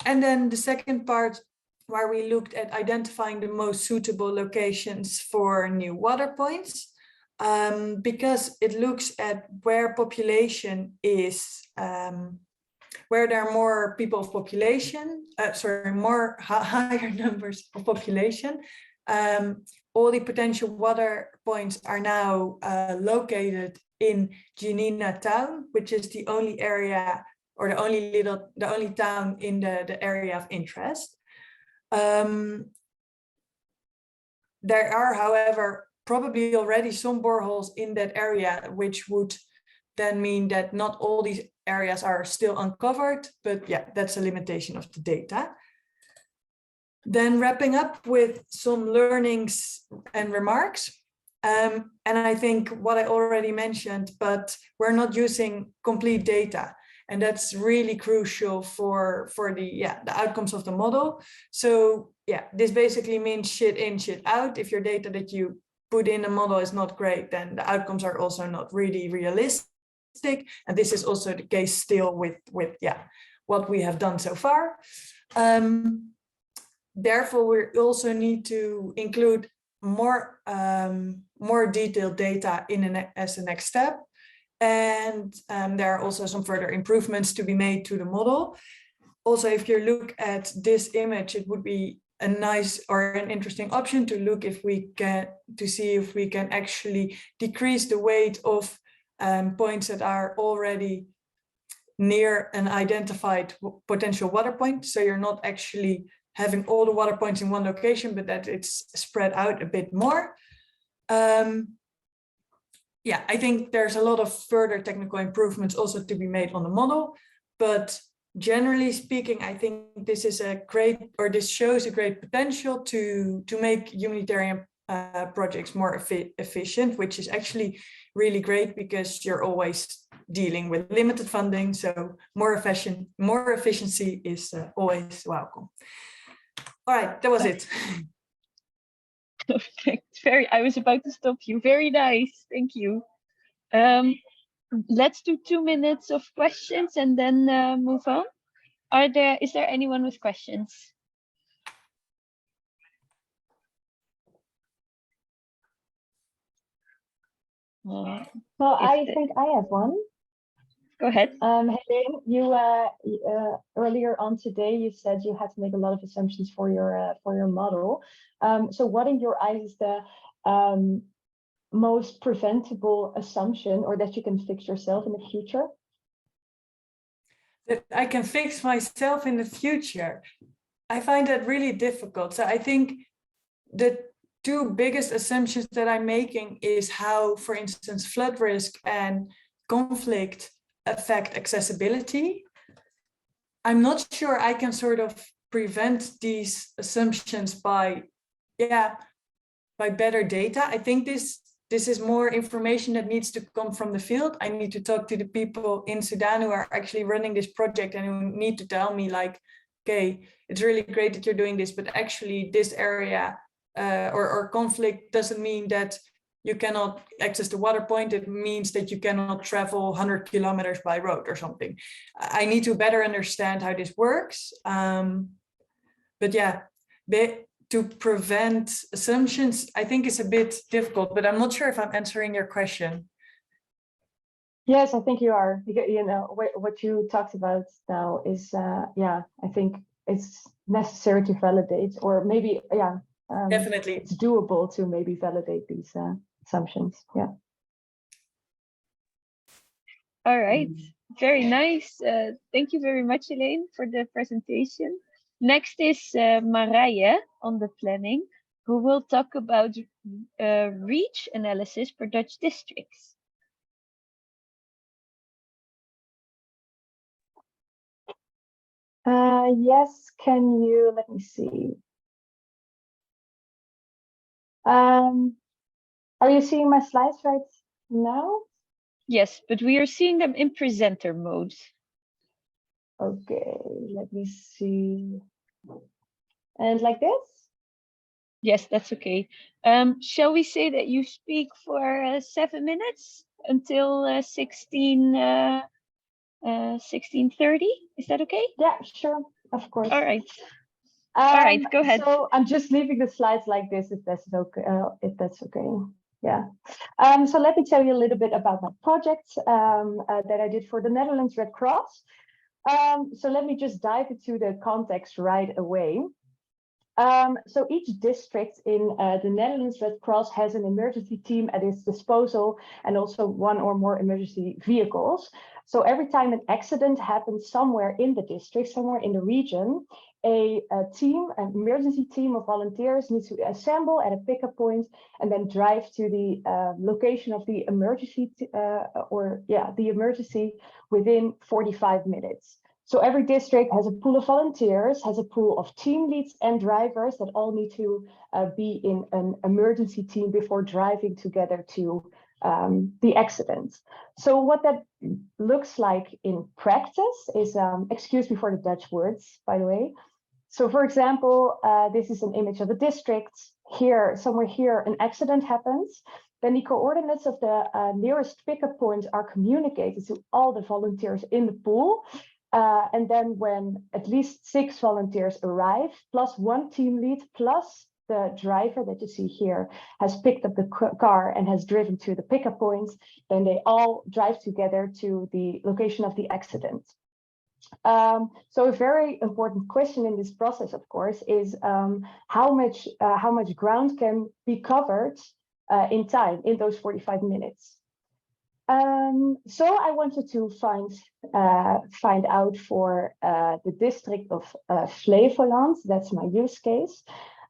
then the second part, where we looked at identifying the most suitable locations for new water points, because it looks at where population is, where there are more people of population, more higher numbers of population. All the potential water points are now located in Janina town, which is the only area or the only town in the area of interest. There are, however, probably already some boreholes in that area, which would then mean that not all these areas are still uncovered, but yeah, that's a limitation of the data. Then wrapping up with some learnings and remarks. And I think what I already mentioned, but we're not using complete data. And that's really crucial for the outcomes of the model. So yeah, this basically means shit in, shit out. If your data that you put in a model is not great, then the outcomes are also not really realistic. And this is also the case still with what we have done so far. Therefore, we also need to include more detailed data as a next step. And there are also some further improvements to be made to the model. Also, if you look at this image, it would be a nice or an interesting option to look if we can, to see if we can actually decrease the weight of points that are already near an identified potential water point. So you're not actually having all the water points in one location, but that it's spread out a bit more. Yeah, I think there's a lot of further technical improvements also to be made on the model, but generally speaking, I think this is this shows a great potential to make humanitarian projects more efficient, which is actually really great because you're always dealing with limited funding. So more efficiency is always welcome. All right, that was it. Okay, I was about to stop you. Very nice, thank you. Let's do 2 minutes of questions and then move on. Is there anyone with questions? Uh, Well, If I the- think I have one. Go ahead. Helene, you earlier on today you said you had to make a lot of assumptions for your model. So what in your eyes is the most preventable assumption, or that you can fix yourself in the future? That I can fix myself in the future. I find that really difficult. So I think the two biggest assumptions that I'm making is how, for instance, flood risk and conflict affect accessibility. I'm not sure I can sort of prevent these assumptions by better data. I think this is more information that needs to come from the field. I need to talk to the people in Sudan who are actually running this project and who need to tell me like, okay, it's really great that you're doing this, but actually this area or conflict doesn't mean that you cannot access the water point. It means that you cannot travel 100 kilometers by road or something. I need to better understand how this works. But yeah, to prevent assumptions, I think it's a bit difficult, but I'm not sure if I'm answering your question. Yes, I think you are. You know, what you talked about now is, I think it's necessary to validate, or maybe, Definitely. it's doable to maybe validate these assumptions. Yeah. All right. Very nice. Thank you very much, Elaine, for the presentation. Next is Marije on the planning, who will talk about reach analysis for Dutch districts. Yes, can you, let me see. Are you seeing my slides right now? Yes, but we are seeing them in presenter mode. Okay, let me see. And like this? Yes, that's okay. Shall we say that you speak for 7 minutes until 16:30? Is that okay? Yeah, sure, of course. All right. All right, go ahead. So I'm just leaving the slides like this, if that's okay. Yeah. So let me tell you a little bit about my project that I did for the Netherlands Red Cross. So let me just dive into the context right away. So each district in the Netherlands Red Cross has an emergency team at its disposal, and also one or more emergency vehicles. So every time an accident happens somewhere in the district, somewhere in the region, an emergency team of volunteers needs to assemble at a pickup point and then drive to the location of the emergency, the emergency within 45 minutes. So every district has a pool of volunteers, has a pool of team leads and drivers that all need to be in an emergency team before driving together to the accident. So what that looks like in practice is, excuse me for the Dutch words, by the way. So for example, this is an image of a district. Here, somewhere here, an accident happens. Then the coordinates of the nearest pickup points are communicated to all the volunteers in the pool. And then when at least 6 volunteers arrive, plus 1 team lead, plus the driver that you see here has picked up the car and has driven to the pickup points, then they all drive together to the location of the accident. So a very important question in this process, of course, is how much ground can be covered in time, in those 45 minutes. So I wanted to find out for the district of Flevoland. That's my use case.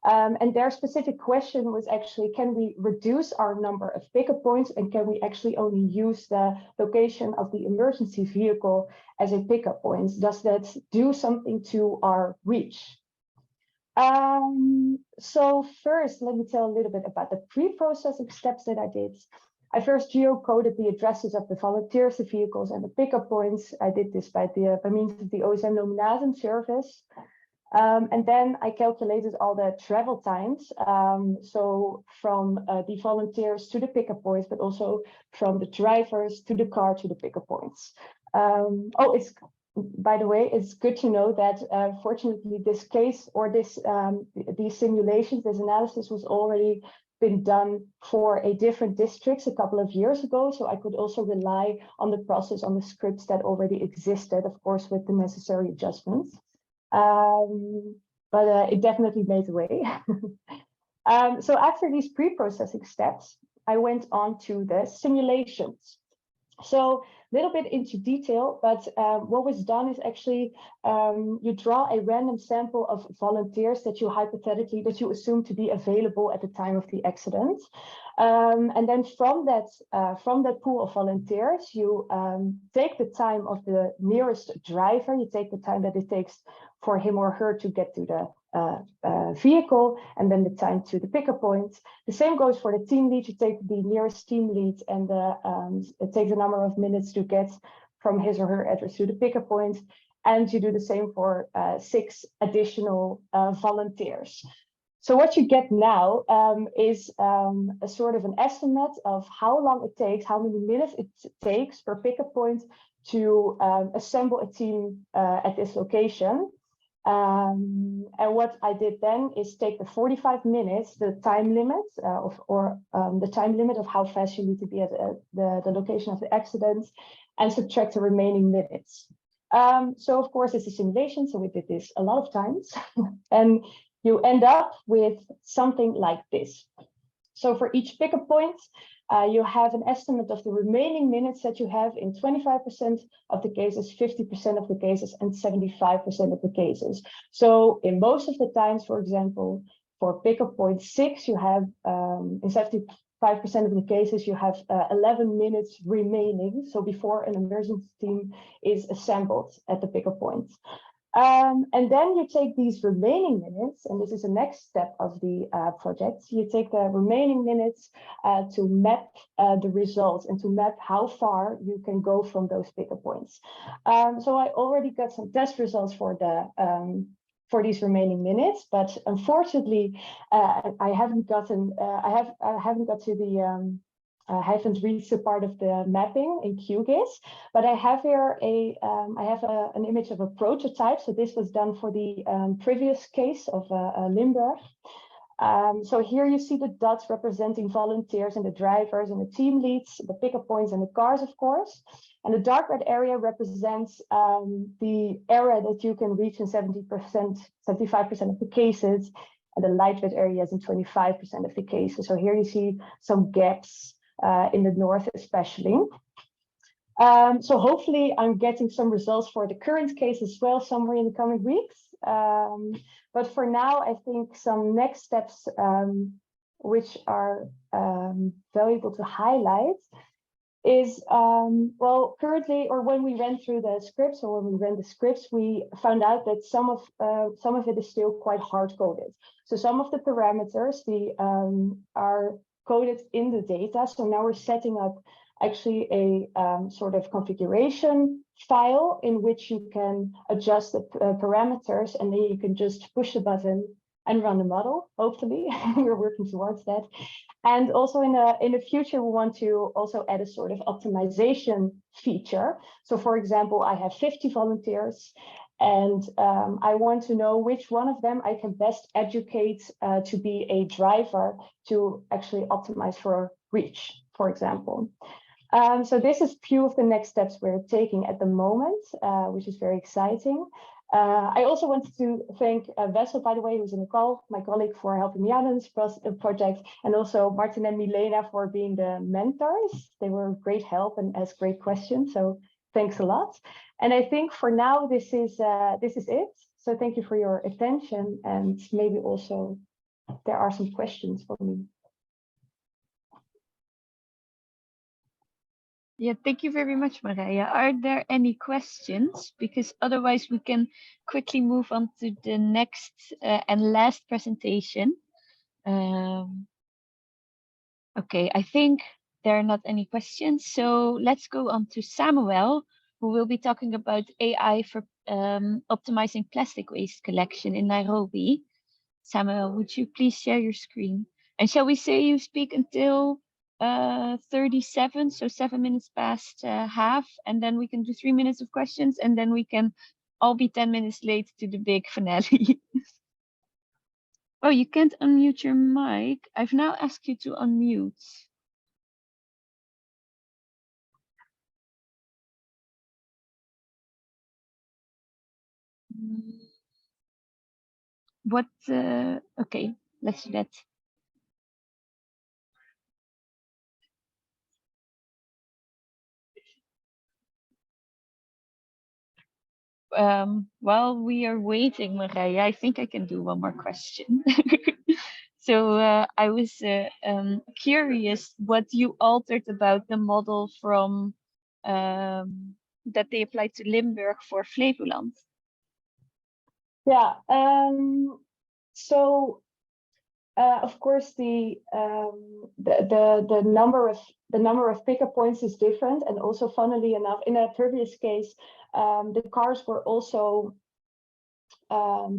And their specific question was actually, can we reduce our number of pickup points, and can we actually only use the location of the emergency vehicle as a pickup point? Does that do something to our reach? So first, let me tell a little bit about the pre-processing steps that I did. I first geocoded the addresses of the volunteers, the vehicles, and the pickup points. I did this by means of the OSM Nominaten service. And then I calculated all the travel times. So from the volunteers to the pickup points, but also from the drivers to the car to the pickup points. By the way, it's good to know that fortunately this case, or these simulations, this analysis was already been done for a different districts a couple of years ago. So I could also rely on the process, on the scripts that already existed, of course, with the necessary adjustments. But it definitely made the way. So after these pre-processing steps, I went on to the simulations. So a little bit into detail, but what was done is actually you draw a random sample of volunteers that you assume to be available at the time of the accident. And then from that pool of volunteers, you take the time of the nearest driver, you take the time that it takes for him or her to get to the vehicle, and then the time to the pickup point. The same goes for the team lead. You take the nearest team lead, and it takes a number of minutes to get from his or her address to the pickup point. And you do the same for 6 additional volunteers. So what you get now is a sort of an estimate of how long it takes, how many minutes it takes per pickup point to assemble a team at this location. And what I did then is take the 45 minutes, the time limit the time limit of how fast you need to be at the location of the accident, and subtract the remaining minutes. So of course it's a simulation, so we did this a lot of times, and you end up with something like this. So for each pickup point, you have an estimate of the remaining minutes that you have in 25% of the cases, 50% of the cases, and 75% of the cases. So in most of the times, for example, for pickup point 6, you have in 75% of the cases, you have 11 minutes remaining. So before an emergency team is assembled at the pickup point. And then you take these remaining minutes, and this is the next step of the project. You take the remaining minutes to map the results and to map how far you can go from those pickup points. So I already got some test results for these remaining minutes, but unfortunately, I haven't got to the I haven't reached the part of the mapping in QGIS, but I have here an image of a prototype. So this was done for the previous case of Limburg. So here you see the dots representing volunteers and the drivers and the team leads, the pickup points and the cars, of course. And the dark red area represents the area that you can reach in 75% of the cases, and the light red area is in 25% of the cases. So here you see some gaps in the north especially. So hopefully I'm getting some results for the current case as well somewhere in the coming weeks. But for now, I think some next steps which are valuable to highlight is, well, currently, or when we ran through the scripts, we found out that some of it is still quite hard coded. So some of the parameters are coded in the data. So now we're setting up actually a sort of configuration file in which you can adjust the parameters, and then you can just push the button and run the model. Hopefully, we're working towards that. And also in the future, we want to also add a sort of optimization feature. So for example, I have 50 volunteers, and I want to know which one of them I can best educate to be a driver to actually optimize for reach, for example. So this is few of the next steps we're taking at the moment, which is very exciting. I also wanted to thank Wessel, by the way, who's in the call, my colleague, for helping me out in this project, and also Martin and Milena for being the mentors. They were great help and asked great questions, so thanks a lot. And I think for now, this is it. So thank you for your attention, and maybe also there are some questions for me. Yeah, thank you very much, Marija. Are there any questions? Because otherwise we can quickly move on to the next and last presentation. Okay, I think there are not any questions. So let's go on to Samuel, who will be talking about AI for optimizing plastic waste collection in Nairobi. Samuel, would you please share your screen? And shall we say you speak until 37, so 7 minutes past half, and then we can do 3 minutes of questions, and then we can all be 10 minutes late to the big finale. Oh, you can't unmute your mic. I've now asked you to unmute. What? Okay, let's do that. While we are waiting, Marije, I think I can do one more question. So I was curious what you altered about the model from that they applied to Limburg for Flevoland. Yeah. So of course the number of pickup points is different, and also funnily enough, in a previous case, the cars were also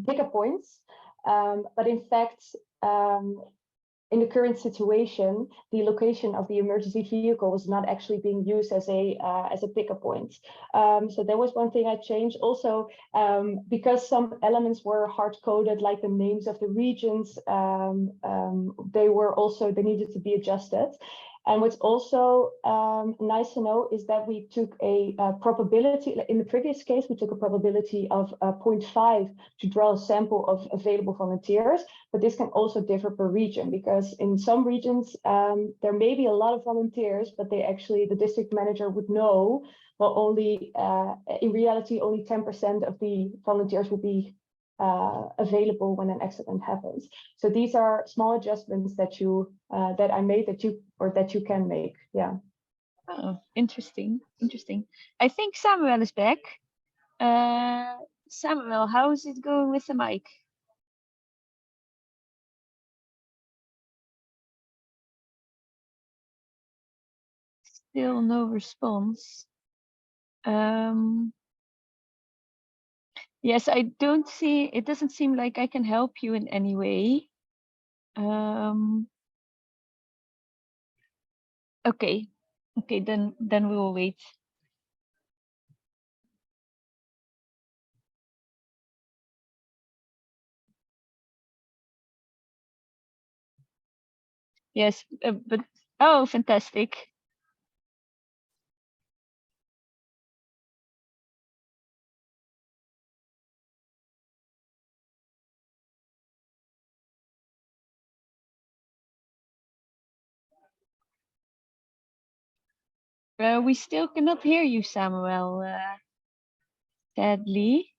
pickup points, but in fact, in the current situation, the location of the emergency vehicle was not actually being used as a pickup point. So that was one thing I changed. Also, because some elements were hard coded, like the names of the regions, they needed to be adjusted. And what's also nice to know is that we took a probability. In the previous case, we took a probability of 0.5 to draw a sample of available volunteers. But this can also differ per region, because in some regions, there may be a lot of volunteers, but the district manager would know, well, only in reality, only 10% of the volunteers will be available when an accident happens. So these are small adjustments that I made that you can make. Yeah. Oh, interesting. I think Samuel is back. Samuel, how is it going with the mic? Still no response. Yes, I don't see, it doesn't seem like I can help you in any way. Okay, then we will wait. Yes, but, oh, fantastic. We still cannot hear you, Samuel, sadly.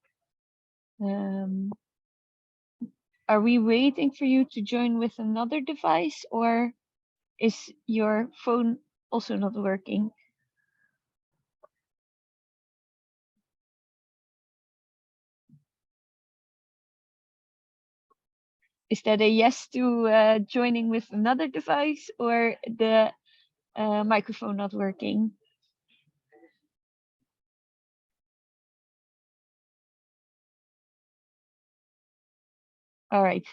Are we waiting for you to join with another device, or is your phone also not working? Is that a yes to joining with another device, or the microphone not working? All right.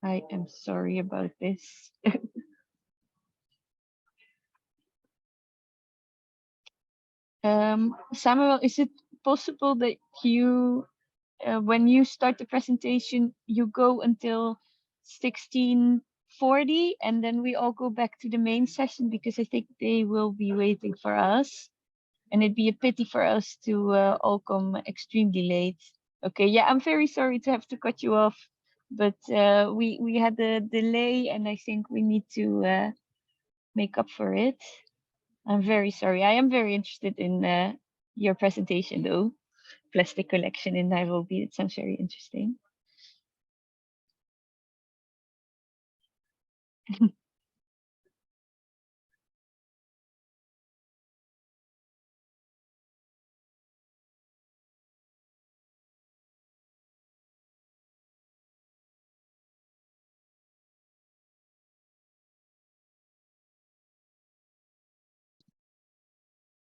I am sorry about this. Samuel, is it possible that you, when you start the presentation, you go until 16:40 and then we all go back to the main session, because I think they will be waiting for us. And it'd be a pity for us to all come extremely late. Okay, yeah, I'm very sorry to have to cut you off, but we had a delay and I think we need to make up for it. I'm very sorry. I am very interested in your presentation though. Plastic collection in Nairobi. It sounds very interesting.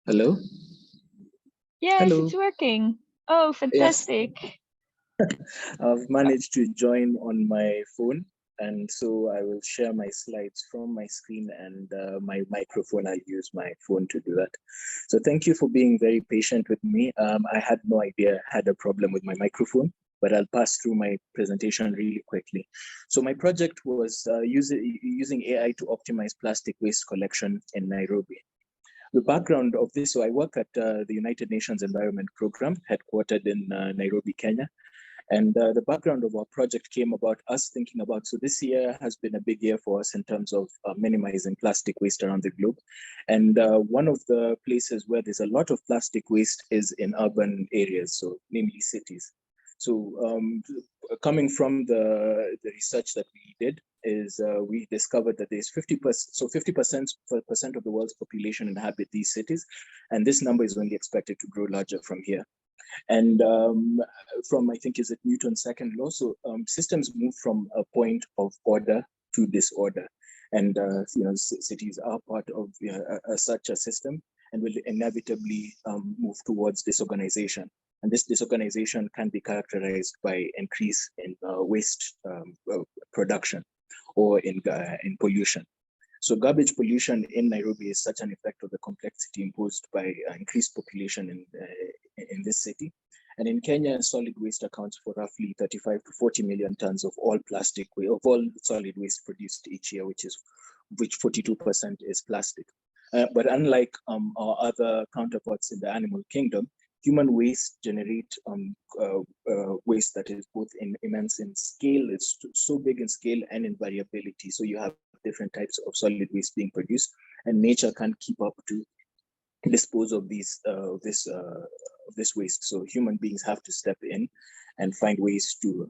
Hello? Yes, Hello. it's working. Oh, fantastic. I've managed to join on my phone. And so I will share my slides from my screen, and my microphone, I'll use my phone to do that. So thank you for being very patient with me. I had no idea I had a problem with my microphone, but I'll pass through my presentation really quickly. So my project was using AI to optimize plastic waste collection in Nairobi. The background of this, so I work at the United Nations Environment Program, headquartered in Nairobi, Kenya. And the background of our project came about us thinking about, so this year has been a big year for us in terms of minimizing plastic waste around the globe. And one of the places where there's a lot of plastic waste is in urban areas, so namely cities. So coming from the research that we did is we discovered that there's 50%, so 50% of the world's population inhabit these cities. And this number is only expected to grow larger from here. And from, I think, is it Newton's second law? So systems move from a point of order to disorder. And cities are part of such a system and will inevitably move towards disorganization. And this disorganization can be characterized by increase in waste production or in pollution. So garbage pollution in Nairobi is such an effect of the complexity imposed by increased population in this city. And in Kenya, solid waste accounts for roughly 35 to 40 million tons of all plastic waste, of all solid waste produced each year, which 42% is plastic. But unlike our other counterparts in the animal kingdom, human waste generate waste that is both immense in scale. It's so big in scale and in variability. So you have different types of solid waste being produced, and nature can't keep up to dispose of this waste. So human beings have to step in and find ways to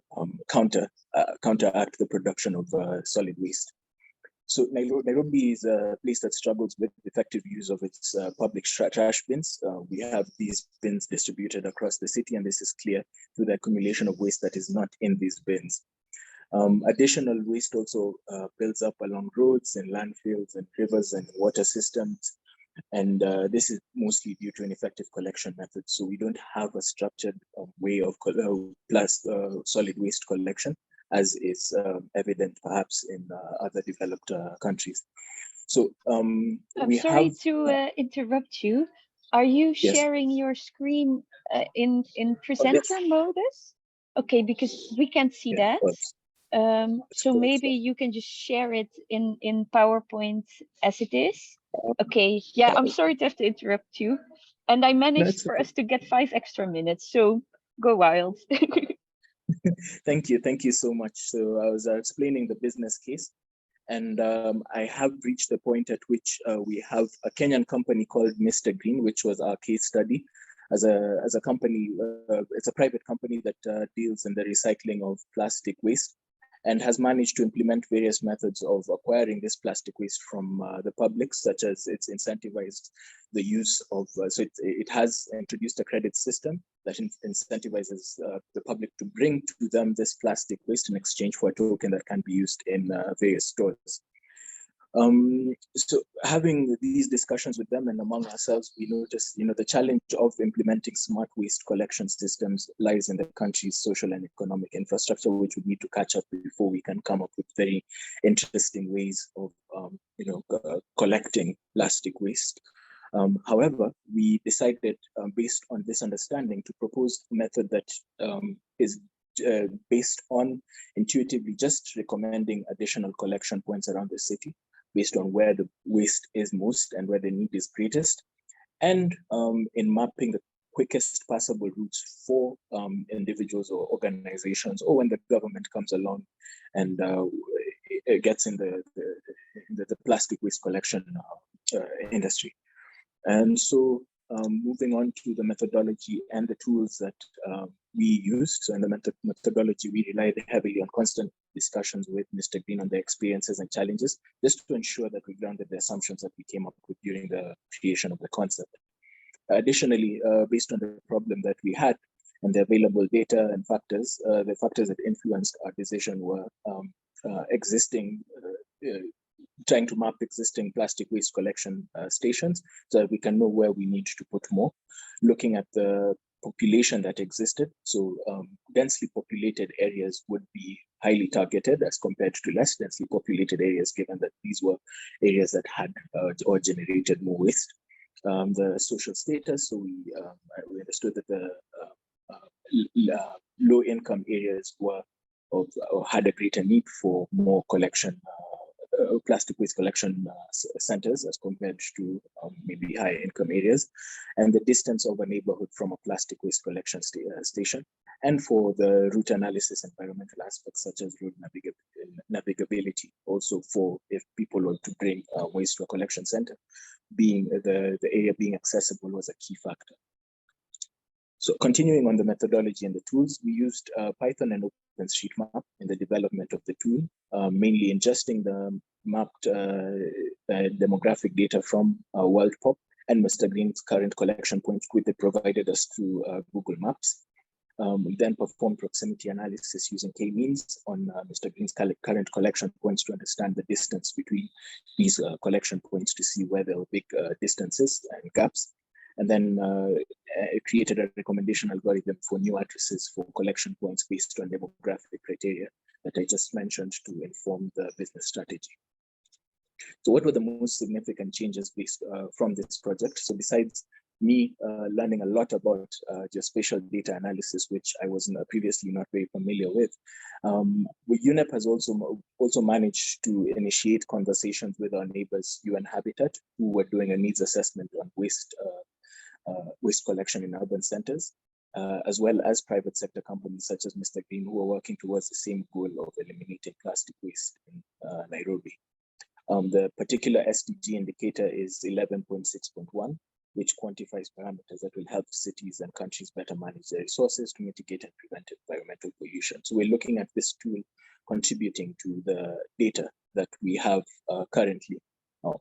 counteract the production of solid waste. So Nairobi is a place that struggles with effective use of its public trash bins. We have these bins distributed across the city, and this is clear through the accumulation of waste that is not in these bins. Additional waste also builds up along roads and landfills and rivers and water systems. And this is mostly due to ineffective collection methods. So we don't have a structured way of solid waste collection, as is evident perhaps in other developed countries. So I'm sorry to interrupt you. Are you sharing your screen in presenter modus? Okay, because we can't see that. So maybe you can just share it in PowerPoint as it is. Okay, yeah, I'm sorry to have to interrupt you. And I managed for us to get 5 extra minutes, so go wild. Thank you so much. So I was explaining the business case, and I have reached the point at which we have a Kenyan company called Mr. Green, which was our case study. As a company, it's a private company that deals in the recycling of plastic waste, and has managed to implement various methods of acquiring this plastic waste from the public, such as it's incentivized the use of, so it has introduced a credit system that incentivizes the public to bring to them this plastic waste in exchange for a token that can be used in various stores. So having these discussions with them and among ourselves, we noticed, the challenge of implementing smart waste collection systems lies in the country's social and economic infrastructure, which would need to catch up before we can come up with very interesting ways of, collecting plastic waste. However, we decided, based on this understanding, to propose a method that is based on intuitively just recommending additional collection points around the city, based on where the waste is most and where the need is greatest, and in mapping the quickest possible routes for individuals or organizations, or when the government comes along and it gets in the plastic waste collection industry. And so moving on to the methodology and the tools that we used. So in the methodology, we relied heavily on constant discussions with Mr. Green on their experiences and challenges, just to ensure that we grounded the assumptions that we came up with during the creation of the concept. Additionally, based on the problem that we had and the available data and factors, the factors that influenced our decision were trying to map existing plastic waste collection stations so that we can know where we need to put more, looking at the population that existed. So densely populated areas would be highly targeted as compared to less densely populated areas, given that these were areas that had or generated more waste. The social status, so we understood that the low-income areas were or had a greater need for more collection, plastic waste collection centers as compared to maybe higher income areas, and the distance of a neighborhood from a plastic waste collection station, and for the route analysis environmental aspects such as road navigability, also for if people were to bring waste to a collection center, being the area being accessible was a key factor. So continuing on the methodology and the tools, we used Python and OpenStreetMap in the development of the tool, mainly ingesting the mapped demographic data from WorldPop and Mr. Green's current collection points, which they provided us through Google Maps. We then performed proximity analysis using k-means on Mr. Green's current collection points to understand the distance between these collection points to see where there were big distances and gaps. And then created a recommendation algorithm for new addresses for collection points based on demographic criteria that I just mentioned to inform the business strategy. So what were the most significant changes based from this project? So besides me learning a lot about geospatial data analysis, which I was previously not very familiar with, UNEP has also managed to initiate conversations with our neighbors, UN Habitat, who were doing a needs assessment on waste collection in urban centers, as well as private sector companies such as Mr. Green, who are working towards the same goal of eliminating plastic waste in Nairobi. The particular SDG indicator is 11.6.1, which quantifies parameters that will help cities and countries better manage their resources to mitigate and prevent environmental pollution. So we're looking at this tool contributing to the data that we have currently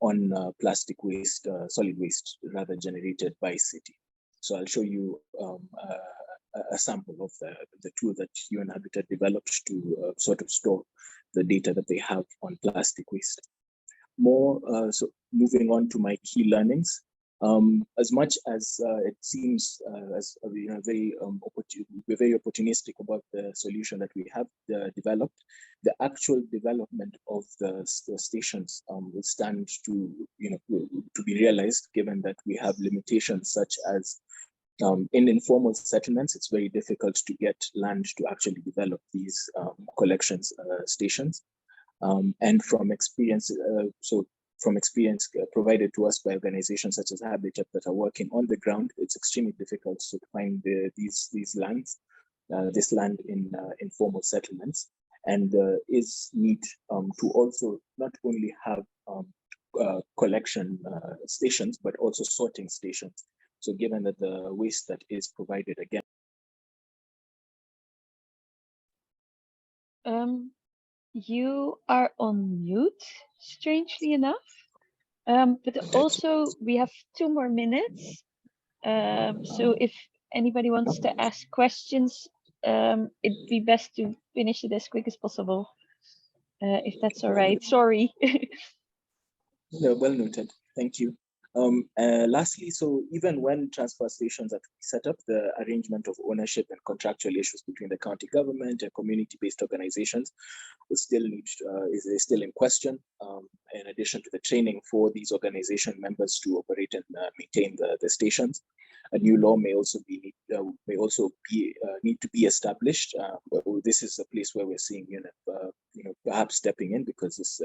on plastic waste, solid waste, rather generated by city. So I'll show you a sample of the tool that UN Habitat developed to sort of store the data that they have on plastic waste. So moving on to my key learnings. As much as it seems as we're very opportunistic about the solution that we have developed, the actual development of the stations will stand to be realized, given that we have limitations such as in informal settlements, it's very difficult to get land to actually develop these collections stations. And from experience, provided to us by organizations such as Habitat that are working on the ground, it's extremely difficult to find this land in informal settlements, and is need to also not only have collection stations, but also sorting stations. So given that the waste that is provided again. You are on mute, strangely enough. But also we have 2 more minutes. So if anybody wants to ask questions, it'd be best to finish it as quick as possible. If that's all right, sorry. No, well noted, thank you. Lastly, so even when transfer stations are set up, the arrangement of ownership and contractual issues between the county government and community-based organizations will still is still in question. In addition to the training for these organization members to operate and maintain the stations, a new law may also need to be established. This is a place where we're seeing UNEP, perhaps stepping in, because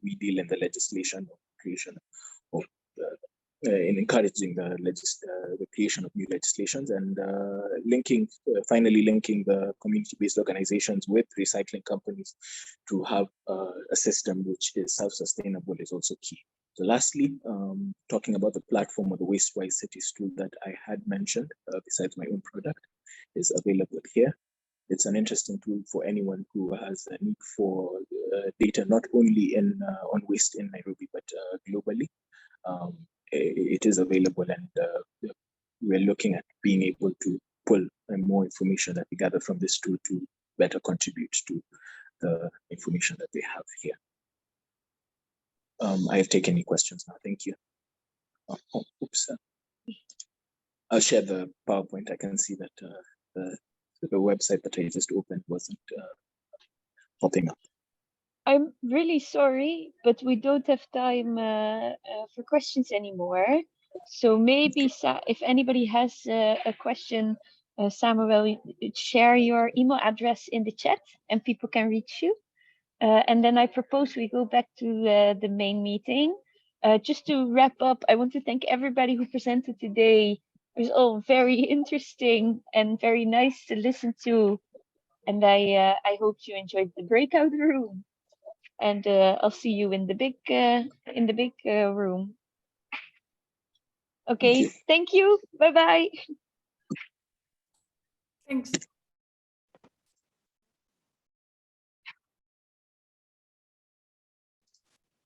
we deal in the legislation of creation of in encouraging the creation of new legislations, and finally linking the community-based organizations with recycling companies to have a system which is self-sustainable is also key. So lastly, talking about the platform of the Waste-Wise Cities tool that I had mentioned, besides my own product, is available here. It's an interesting tool for anyone who has a need for data, not only on waste in Nairobi, but globally. It is available, and we're looking at being able to pull more information that we gather from this tool to better contribute to the information that they have here. I have taken any questions now. Thank you. Oops. I'll share the PowerPoint. I can see that the website that I just opened wasn't popping up. I'm really sorry, but we don't have time for questions anymore. So maybe if anybody has a question, Samuel, share your email address in the chat and people can reach you. And then I propose we go back to the main meeting. Just to wrap up, I want to thank everybody who presented today. It was all very interesting and very nice to listen to. And I hope you enjoyed the breakout room. And I'll see you in the big room. Okay, thank you. Bye bye. Thanks.